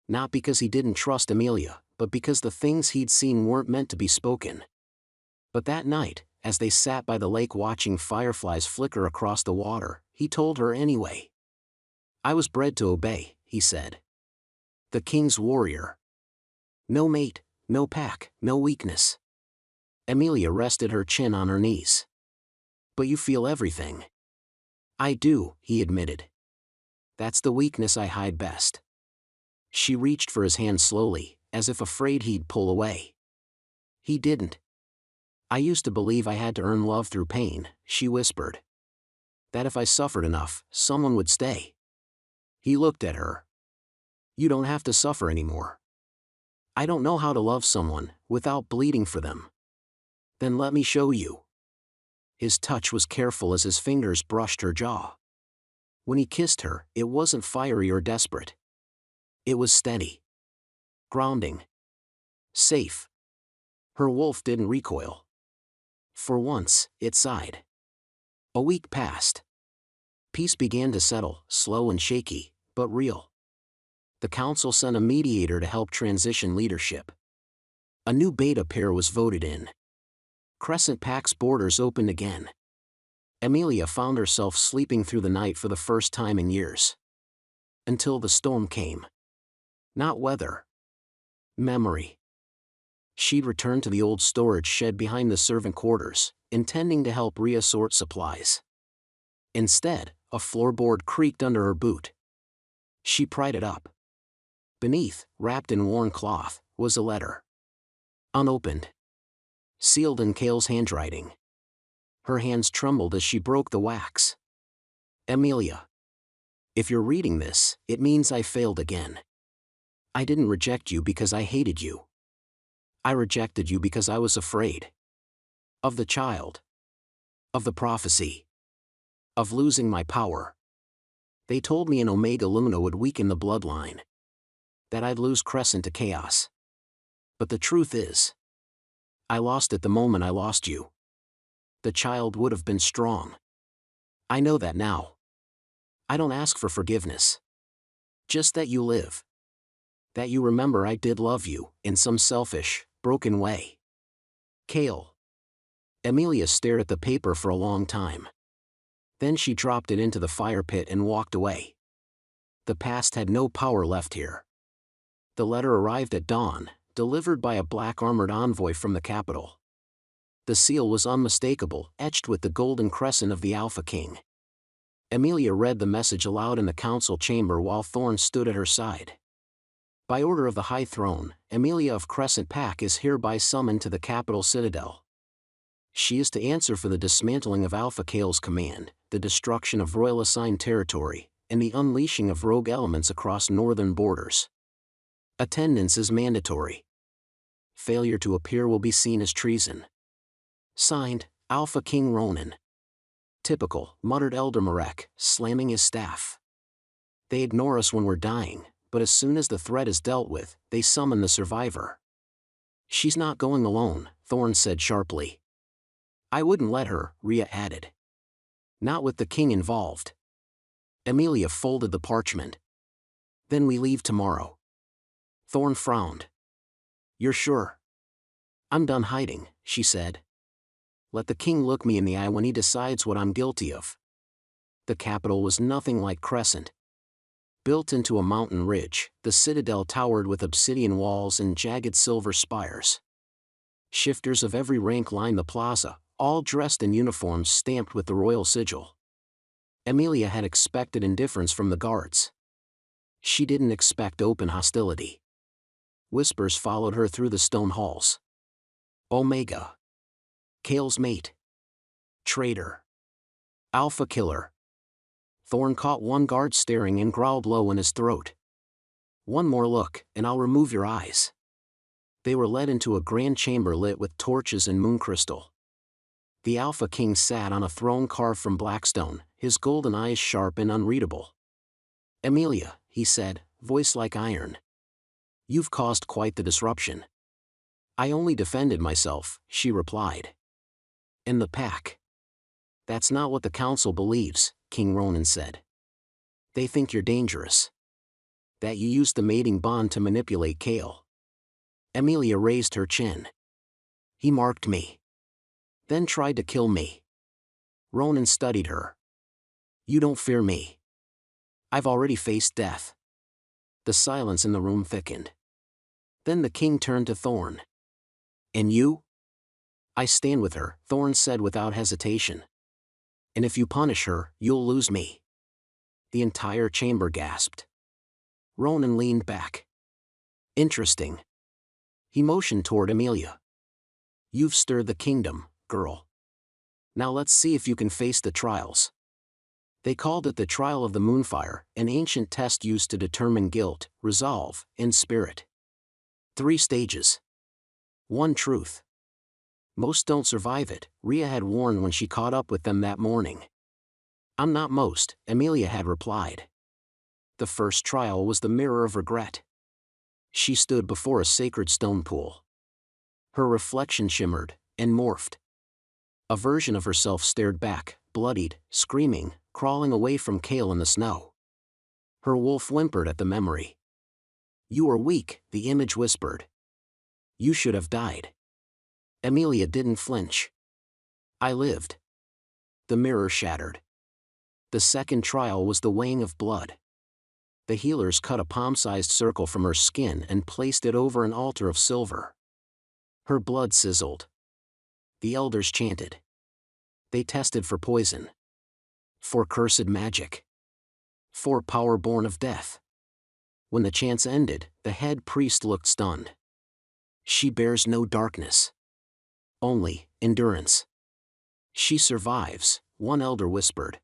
Not because he didn't trust Amelia, but because the things he'd seen weren't meant to be spoken. But that night, as they sat by the lake watching fireflies flicker across the water, he told her anyway. "I was bred to obey," he said. "The king's warrior. No mate, no pack, no weakness." Amelia rested her chin on her knees. "But you feel everything." "I do," he admitted. "That's the weakness I hide best." She reached for his hand slowly, as if afraid he'd pull away. He didn't. "I used to believe I had to earn love through pain," she whispered. "That if I suffered enough, someone would stay." He looked at her. "You don't have to suffer anymore." "I don't know how to love someone, without bleeding for them." "Then let me show you." His touch was careful as his fingers brushed her jaw. When he kissed her, it wasn't fiery or desperate. It was steady. Grounding. Safe. Her wolf didn't recoil. For once, it sighed. A week passed. Peace began to settle, slow and shaky, but real. The council sent a mediator to help transition leadership. A new beta pair was voted in. Crescent Pack's borders opened again. Amelia found herself sleeping through the night for the first time in years. Until the storm came. Not weather. Memory. She'd returned to the old storage shed behind the servant quarters, intending to help Rhea sort supplies. Instead, a floorboard creaked under her boot. She pried it up. Beneath, wrapped in worn cloth, was a letter. Unopened. Sealed in Kale's handwriting. Her hands trembled as she broke the wax. Amelia. If you're reading this, it means I failed again. I didn't reject you because I hated you. I rejected you because I was afraid. Of the child. Of the prophecy. Of losing my power. They told me an Omega Luna would weaken the bloodline. That I'd lose Crescent to chaos. But the truth is, I lost it the moment I lost you. The child would have been strong. I know that now. I don't ask for forgiveness. Just that you live. That you remember I did love you, in some selfish, broken way. Kale. Amelia stared at the paper for a long time. Then she dropped it into the fire pit and walked away. The past had no power left here. The letter arrived at dawn, delivered by a black-armored envoy from the capital. The seal was unmistakable, etched with the golden crescent of the Alpha King. Amelia read the message aloud in the council chamber while Thorn stood at her side. By order of the High Throne, Amelia of Crescent Pack is hereby summoned to the capital citadel. She is to answer for the dismantling of Alpha Kale's command, the destruction of royal-assigned territory, and the unleashing of rogue elements across northern borders. Attendance is mandatory. Failure to appear will be seen as treason. Signed, Alpha King Ronan. Typical, muttered Elder Marek, slamming his staff. They ignore us when we're dying, but as soon as the threat is dealt with, they summon the survivor. She's not going alone, Thorn said sharply. I wouldn't let her, Rhea added. Not with the king involved. Amelia folded the parchment. Then we leave tomorrow. Thorn frowned. You're sure? I'm done hiding, she said. Let the king look me in the eye when he decides what I'm guilty of. The capital was nothing like Crescent. Built into a mountain ridge, the citadel towered with obsidian walls and jagged silver spires. Shifters of every rank lined the plaza, all dressed in uniforms stamped with the royal sigil. Amelia had expected indifference from the guards. She didn't expect open hostility. Whispers followed her through the stone halls. Omega. Kale's mate. Traitor. Alpha killer. Thorn caught one guard staring and growled low in his throat. One more look, and I'll remove your eyes. They were led into a grand chamber lit with torches and moon crystal. The Alpha King sat on a throne carved from blackstone, his golden eyes sharp and unreadable. Amelia, he said, voice like iron. You've caused quite the disruption. I only defended myself, she replied. And the pack. That's not what the council believes, King Ronan said. They think you're dangerous. That you used the mating bond to manipulate Kale. Amelia raised her chin. He marked me. Then tried to kill me. Ronan studied her. You don't fear me. I've already faced death. The silence in the room thickened. Then the king turned to Thorn. And you? I stand with her, Thorn said without hesitation. And if you punish her, you'll lose me. The entire chamber gasped. Ronan leaned back. Interesting. He motioned toward Amelia. You've stirred the kingdom, girl. Now let's see if you can face the trials. They called it the trial of the Moonfire, an ancient test used to determine guilt, resolve, and spirit. 3 stages. 1 truth. Most don't survive it, Rhea had warned when she caught up with them that morning. I'm not most, Amelia had replied. The first trial was the mirror of regret. She stood before a sacred stone pool. Her reflection shimmered and morphed. A version of herself stared back, bloodied, screaming, crawling away from Kale in the snow. Her wolf whimpered at the memory. You are weak, the image whispered. You should have died. Amelia didn't flinch. I lived. The mirror shattered. The second trial was the weighing of blood. The healers cut a palm-sized circle from her skin and placed it over an altar of silver. Her blood sizzled. The elders chanted. They tested for poison. For cursed magic. For power born of death. When the chants ended, the head priest looked stunned. She bears no darkness. Only endurance. She survives, one elder whispered.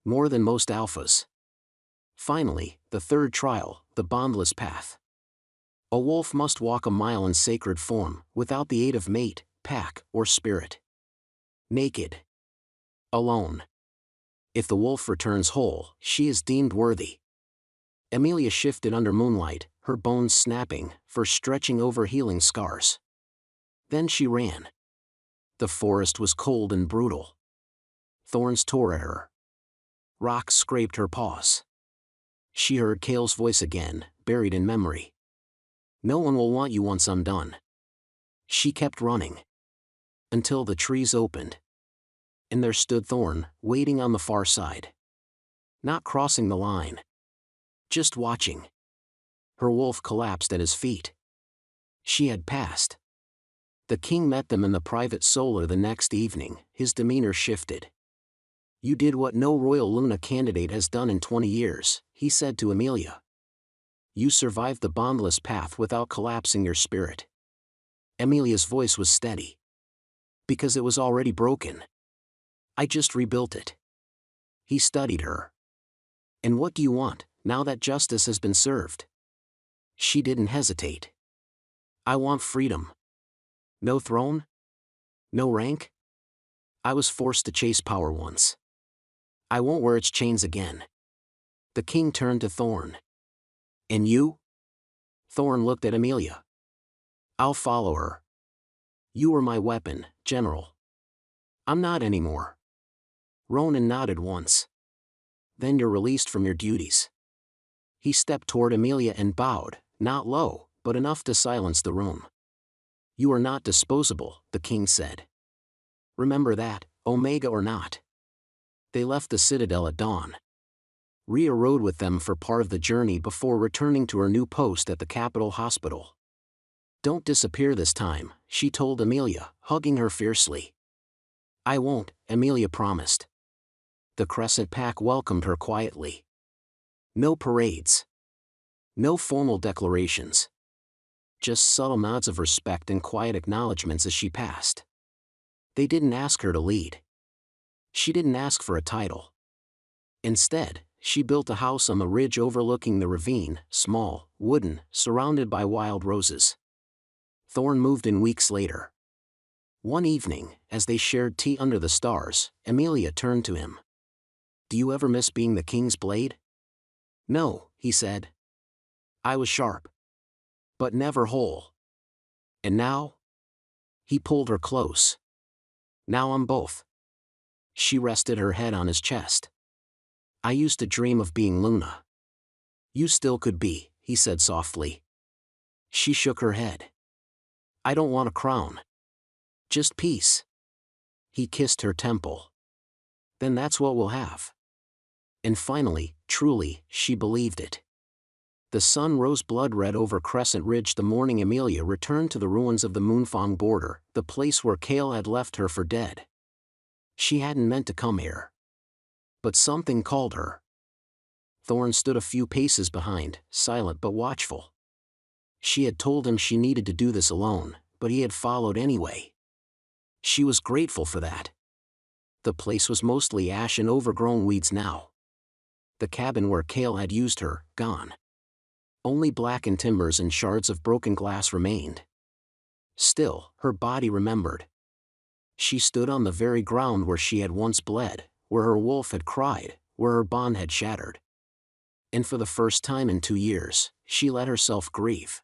More than most alphas. Finally, the third trial, the bondless path. A wolf must walk a mile in sacred form, without the aid of mate, pack, or spirit. Naked. Alone. If the wolf returns whole, she is deemed worthy. Amelia shifted under moonlight, her bones snapping, for stretching over healing scars. Then she ran. The forest was cold and brutal. Thorns tore at her. Rocks scraped her paws. She heard Kale's voice again, buried in memory. No one will want you once I'm done. She kept running. Until the trees opened. And there stood Thorn, waiting on the far side. Not crossing the line. Just watching. Her wolf collapsed at his feet. She had passed. The king met them in the private solar the next evening, his demeanor shifted. You did what no Royal Luna candidate has done in 20 years, he said to Amelia. You survived the bondless path without collapsing your spirit. Amelia's voice was steady. Because it was already broken. I just rebuilt it. He studied her. And what do you want, now that justice has been served? She didn't hesitate. I want freedom. No throne? No rank? I was forced to chase power once. I won't wear its chains again. The king turned to Thorn. And you? Thorn looked at Amelia. I'll follow her. You were my weapon, General. I'm not anymore. Ronan nodded once. Then you're released from your duties. He stepped toward Amelia and bowed, not low, but enough to silence the room. You are not disposable, the king said. Remember that, Omega or not. They left the citadel at dawn. Rhea rode with them for part of the journey before returning to her new post at the capital hospital. Don't disappear this time, she told Amelia, hugging her fiercely. I won't, Amelia promised. The Crescent Pack welcomed her quietly. No parades. No formal declarations. Just subtle nods of respect and quiet acknowledgments as she passed. They didn't ask her to lead. She didn't ask for a title. Instead, she built a house on the ridge overlooking the ravine, small, wooden, surrounded by wild roses. Thorn moved in weeks later. One evening, as they shared tea under the stars, Amelia turned to him. Do you ever miss being the king's blade? No, he said. I was sharp. But never whole. And now? He pulled her close. Now I'm both. She rested her head on his chest. I used to dream of being Luna. You still could be, he said softly. She shook her head. I don't want a crown. Just peace. He kissed her temple. Then that's what we'll have. And finally, truly, she believed it. The sun rose blood-red over Crescent Ridge the morning Amelia returned to the ruins of the Moonfang border, the place where Kale had left her for dead. She hadn't meant to come here. But something called her. Thorn stood a few paces behind, silent but watchful. She had told him she needed to do this alone, but he had followed anyway. She was grateful for that. The place was mostly ash and overgrown weeds now. The cabin where Kale had used her, gone. Only blackened timbers and shards of broken glass remained. Still, her body remembered. She stood on the very ground where she had once bled, where her wolf had cried, where her bond had shattered. And for the first time in 2 years, she let herself grieve.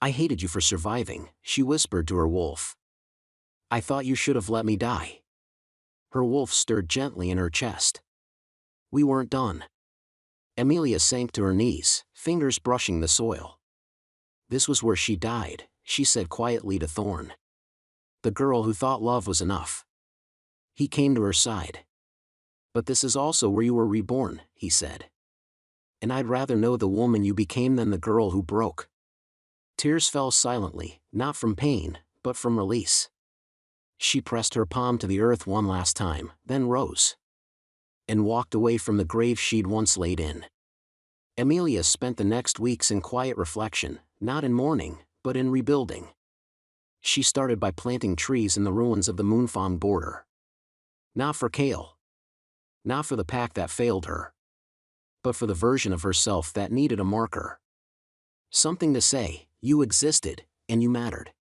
"I hated you for surviving," she whispered to her wolf. "I thought you should have let me die." Her wolf stirred gently in her chest. "We weren't done." Amelia sank to her knees, fingers brushing the soil. "This was where she died," she said quietly to Thorn. "The girl who thought love was enough." He came to her side. "But this is also where you were reborn," he said. "And I'd rather know the woman you became than the girl who broke." Tears fell silently, not from pain, but from release. She pressed her palm to the earth one last time, then rose and walked away from the grave she'd once laid in. Amelia spent the next weeks in quiet reflection, not in mourning, but in rebuilding. She started by planting trees in the ruins of the Moonfawn border. Not for Kale. Not for the pack that failed her. But for the version of herself that needed a marker. Something to say, you existed, and you mattered.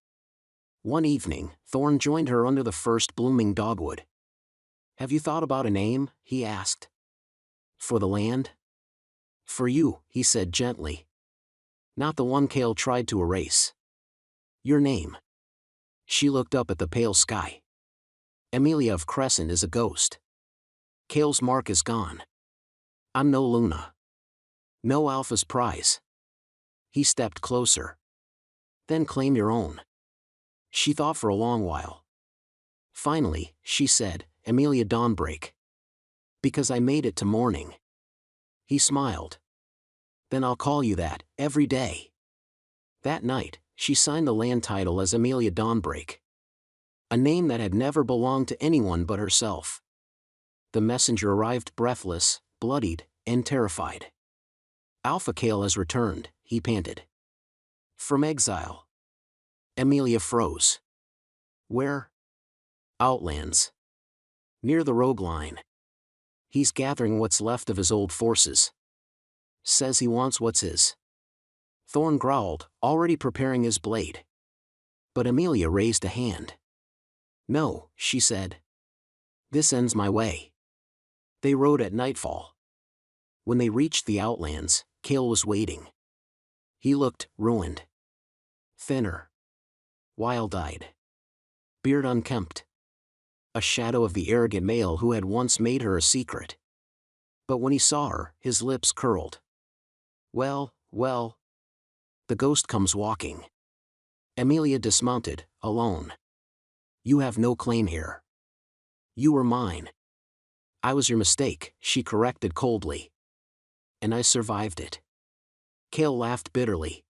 One evening, Thorn joined her under the first blooming dogwood. "Have you thought about a name?" he asked. "For the land?" "For you," he said gently. "Not the one Kale tried to erase. Your name." She looked up at the pale sky. "Amelia of Crescent is a ghost. Kale's mark is gone. I'm no Luna. No Alpha's prize." He stepped closer. "Then claim your own." She thought for a long while. Finally, she said, "Amelia Dawnbreak. Because I made it to morning." He smiled. "Then I'll call you that, every day." That night, she signed the land title as Amelia Dawnbreak. A name that had never belonged to anyone but herself. The messenger arrived breathless, bloodied, and terrified. "Alpha Kale has returned," he panted. "From exile." Amelia froze. "Where?" "Outlands. Near the rogue line. He's gathering what's left of his old forces. Says he wants what's his." Thorn growled, already preparing his blade. But Amelia raised a hand. "No," she said. "This ends my way." They rode at nightfall. When they reached the Outlands, Kale was waiting. He looked ruined. Thinner. Wild-eyed. Beard unkempt. A shadow of the arrogant male who had once made her a secret. But when he saw her, his lips curled. Well. The ghost comes walking." Amelia dismounted, alone. "You have no claim here. You were mine." "I was your mistake," she corrected coldly. "And I survived it." Kale laughed bitterly.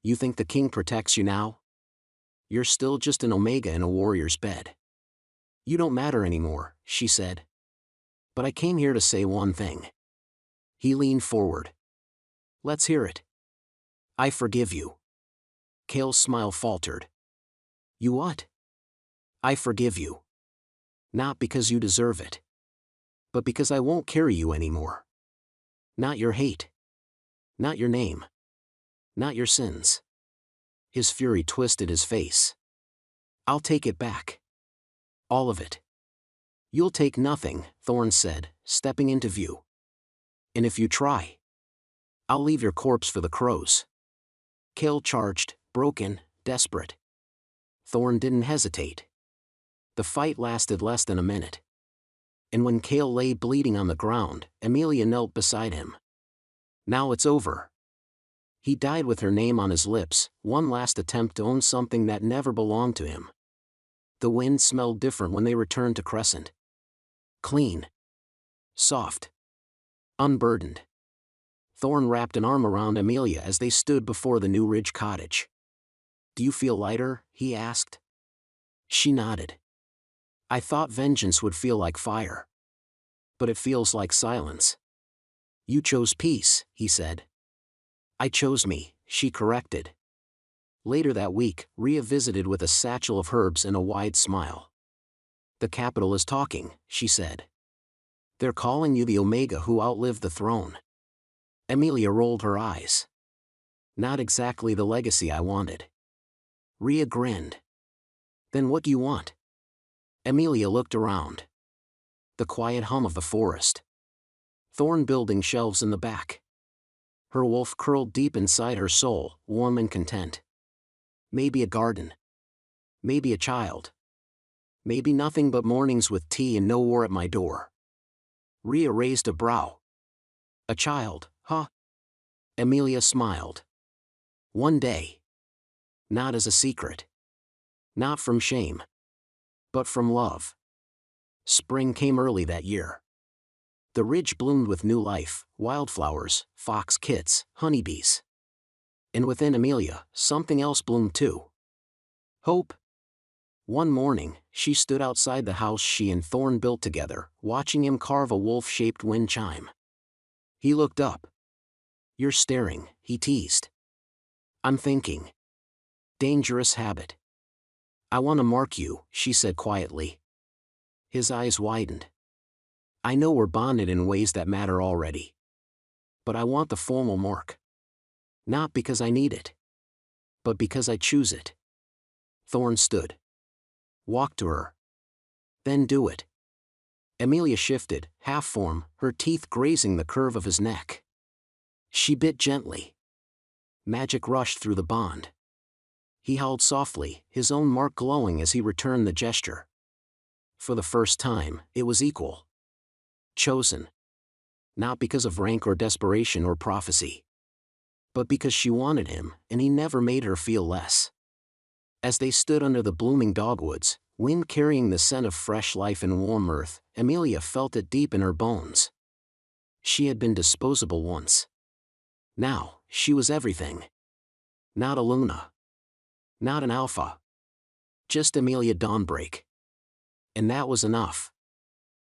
"You think the king protects you now? You're still just an omega in a warrior's bed." "You don't matter anymore," she said. "But I came here to say one thing." He leaned forward. "Let's hear it." "I forgive you." Kale's smile faltered. "You what?" "I forgive you. Not because you deserve it. But because I won't carry you anymore. Not your hate. Not your name. Not your sins." His fury twisted his face. "I'll take it back. All of it." "You'll take nothing," Thorn said, stepping into view. "And if you try, I'll leave your corpse for the crows." Kale charged, broken, desperate. Thorn didn't hesitate. The fight lasted less than a minute. And when Kale lay bleeding on the ground, Amelia knelt beside him. "Now it's over." He died with her name on his lips, one last attempt to own something that never belonged to him. The wind smelled different when they returned to Crescent. Clean. Soft. Unburdened. Thorn wrapped an arm around Amelia as they stood before the New Ridge cottage. "Do you feel lighter?" he asked. She nodded. "I thought vengeance would feel like fire. But it feels like silence." "You chose peace," he said. "I chose me," she corrected. Later that week, Rhea visited with a satchel of herbs and a wide smile. "The capital is talking," she said. "They're calling you the Omega who outlived the throne." Amelia rolled her eyes. "Not exactly the legacy I wanted." Rhea grinned. "Then what do you want?" Amelia looked around. The quiet hum of the forest. Thorn building shelves in the back. Her wolf curled deep inside her soul, warm and content. Maybe a garden. Maybe a child. Maybe nothing but mornings with tea and no war at my door. Rhea raised a brow. A child, huh? Amelia smiled. One day. Not as a secret. Not from shame. But from love. Spring came early that year. The ridge bloomed with new life, wildflowers, fox kits, honeybees. And within Amelia, something else bloomed too. Hope. One morning, she stood outside the house she and Thorn built together, watching him carve a wolf-shaped wind chime. He looked up. You're staring, he teased. I'm thinking. Dangerous habit. I want to mark you, she said quietly. His eyes widened. I know we're bonded in ways that matter already. But I want the formal mark. Not because I need it. But because I choose it. Thorn stood. Walk to her. Then do it. Amelia shifted, half-form, her teeth grazing the curve of his neck. She bit gently. Magic rushed through the bond. He howled softly, his own mark glowing as he returned the gesture. For the first time, it was equal. Chosen. Not because of rank or desperation or prophecy. But because she wanted him, and he never made her feel less. As they stood under the blooming dogwoods, wind carrying the scent of fresh life and warm earth, Amelia felt it deep in her bones. She had been disposable once. Now, she was everything. Not a Luna. Not an Alpha. Just Amelia Dawnbreak. And that was enough.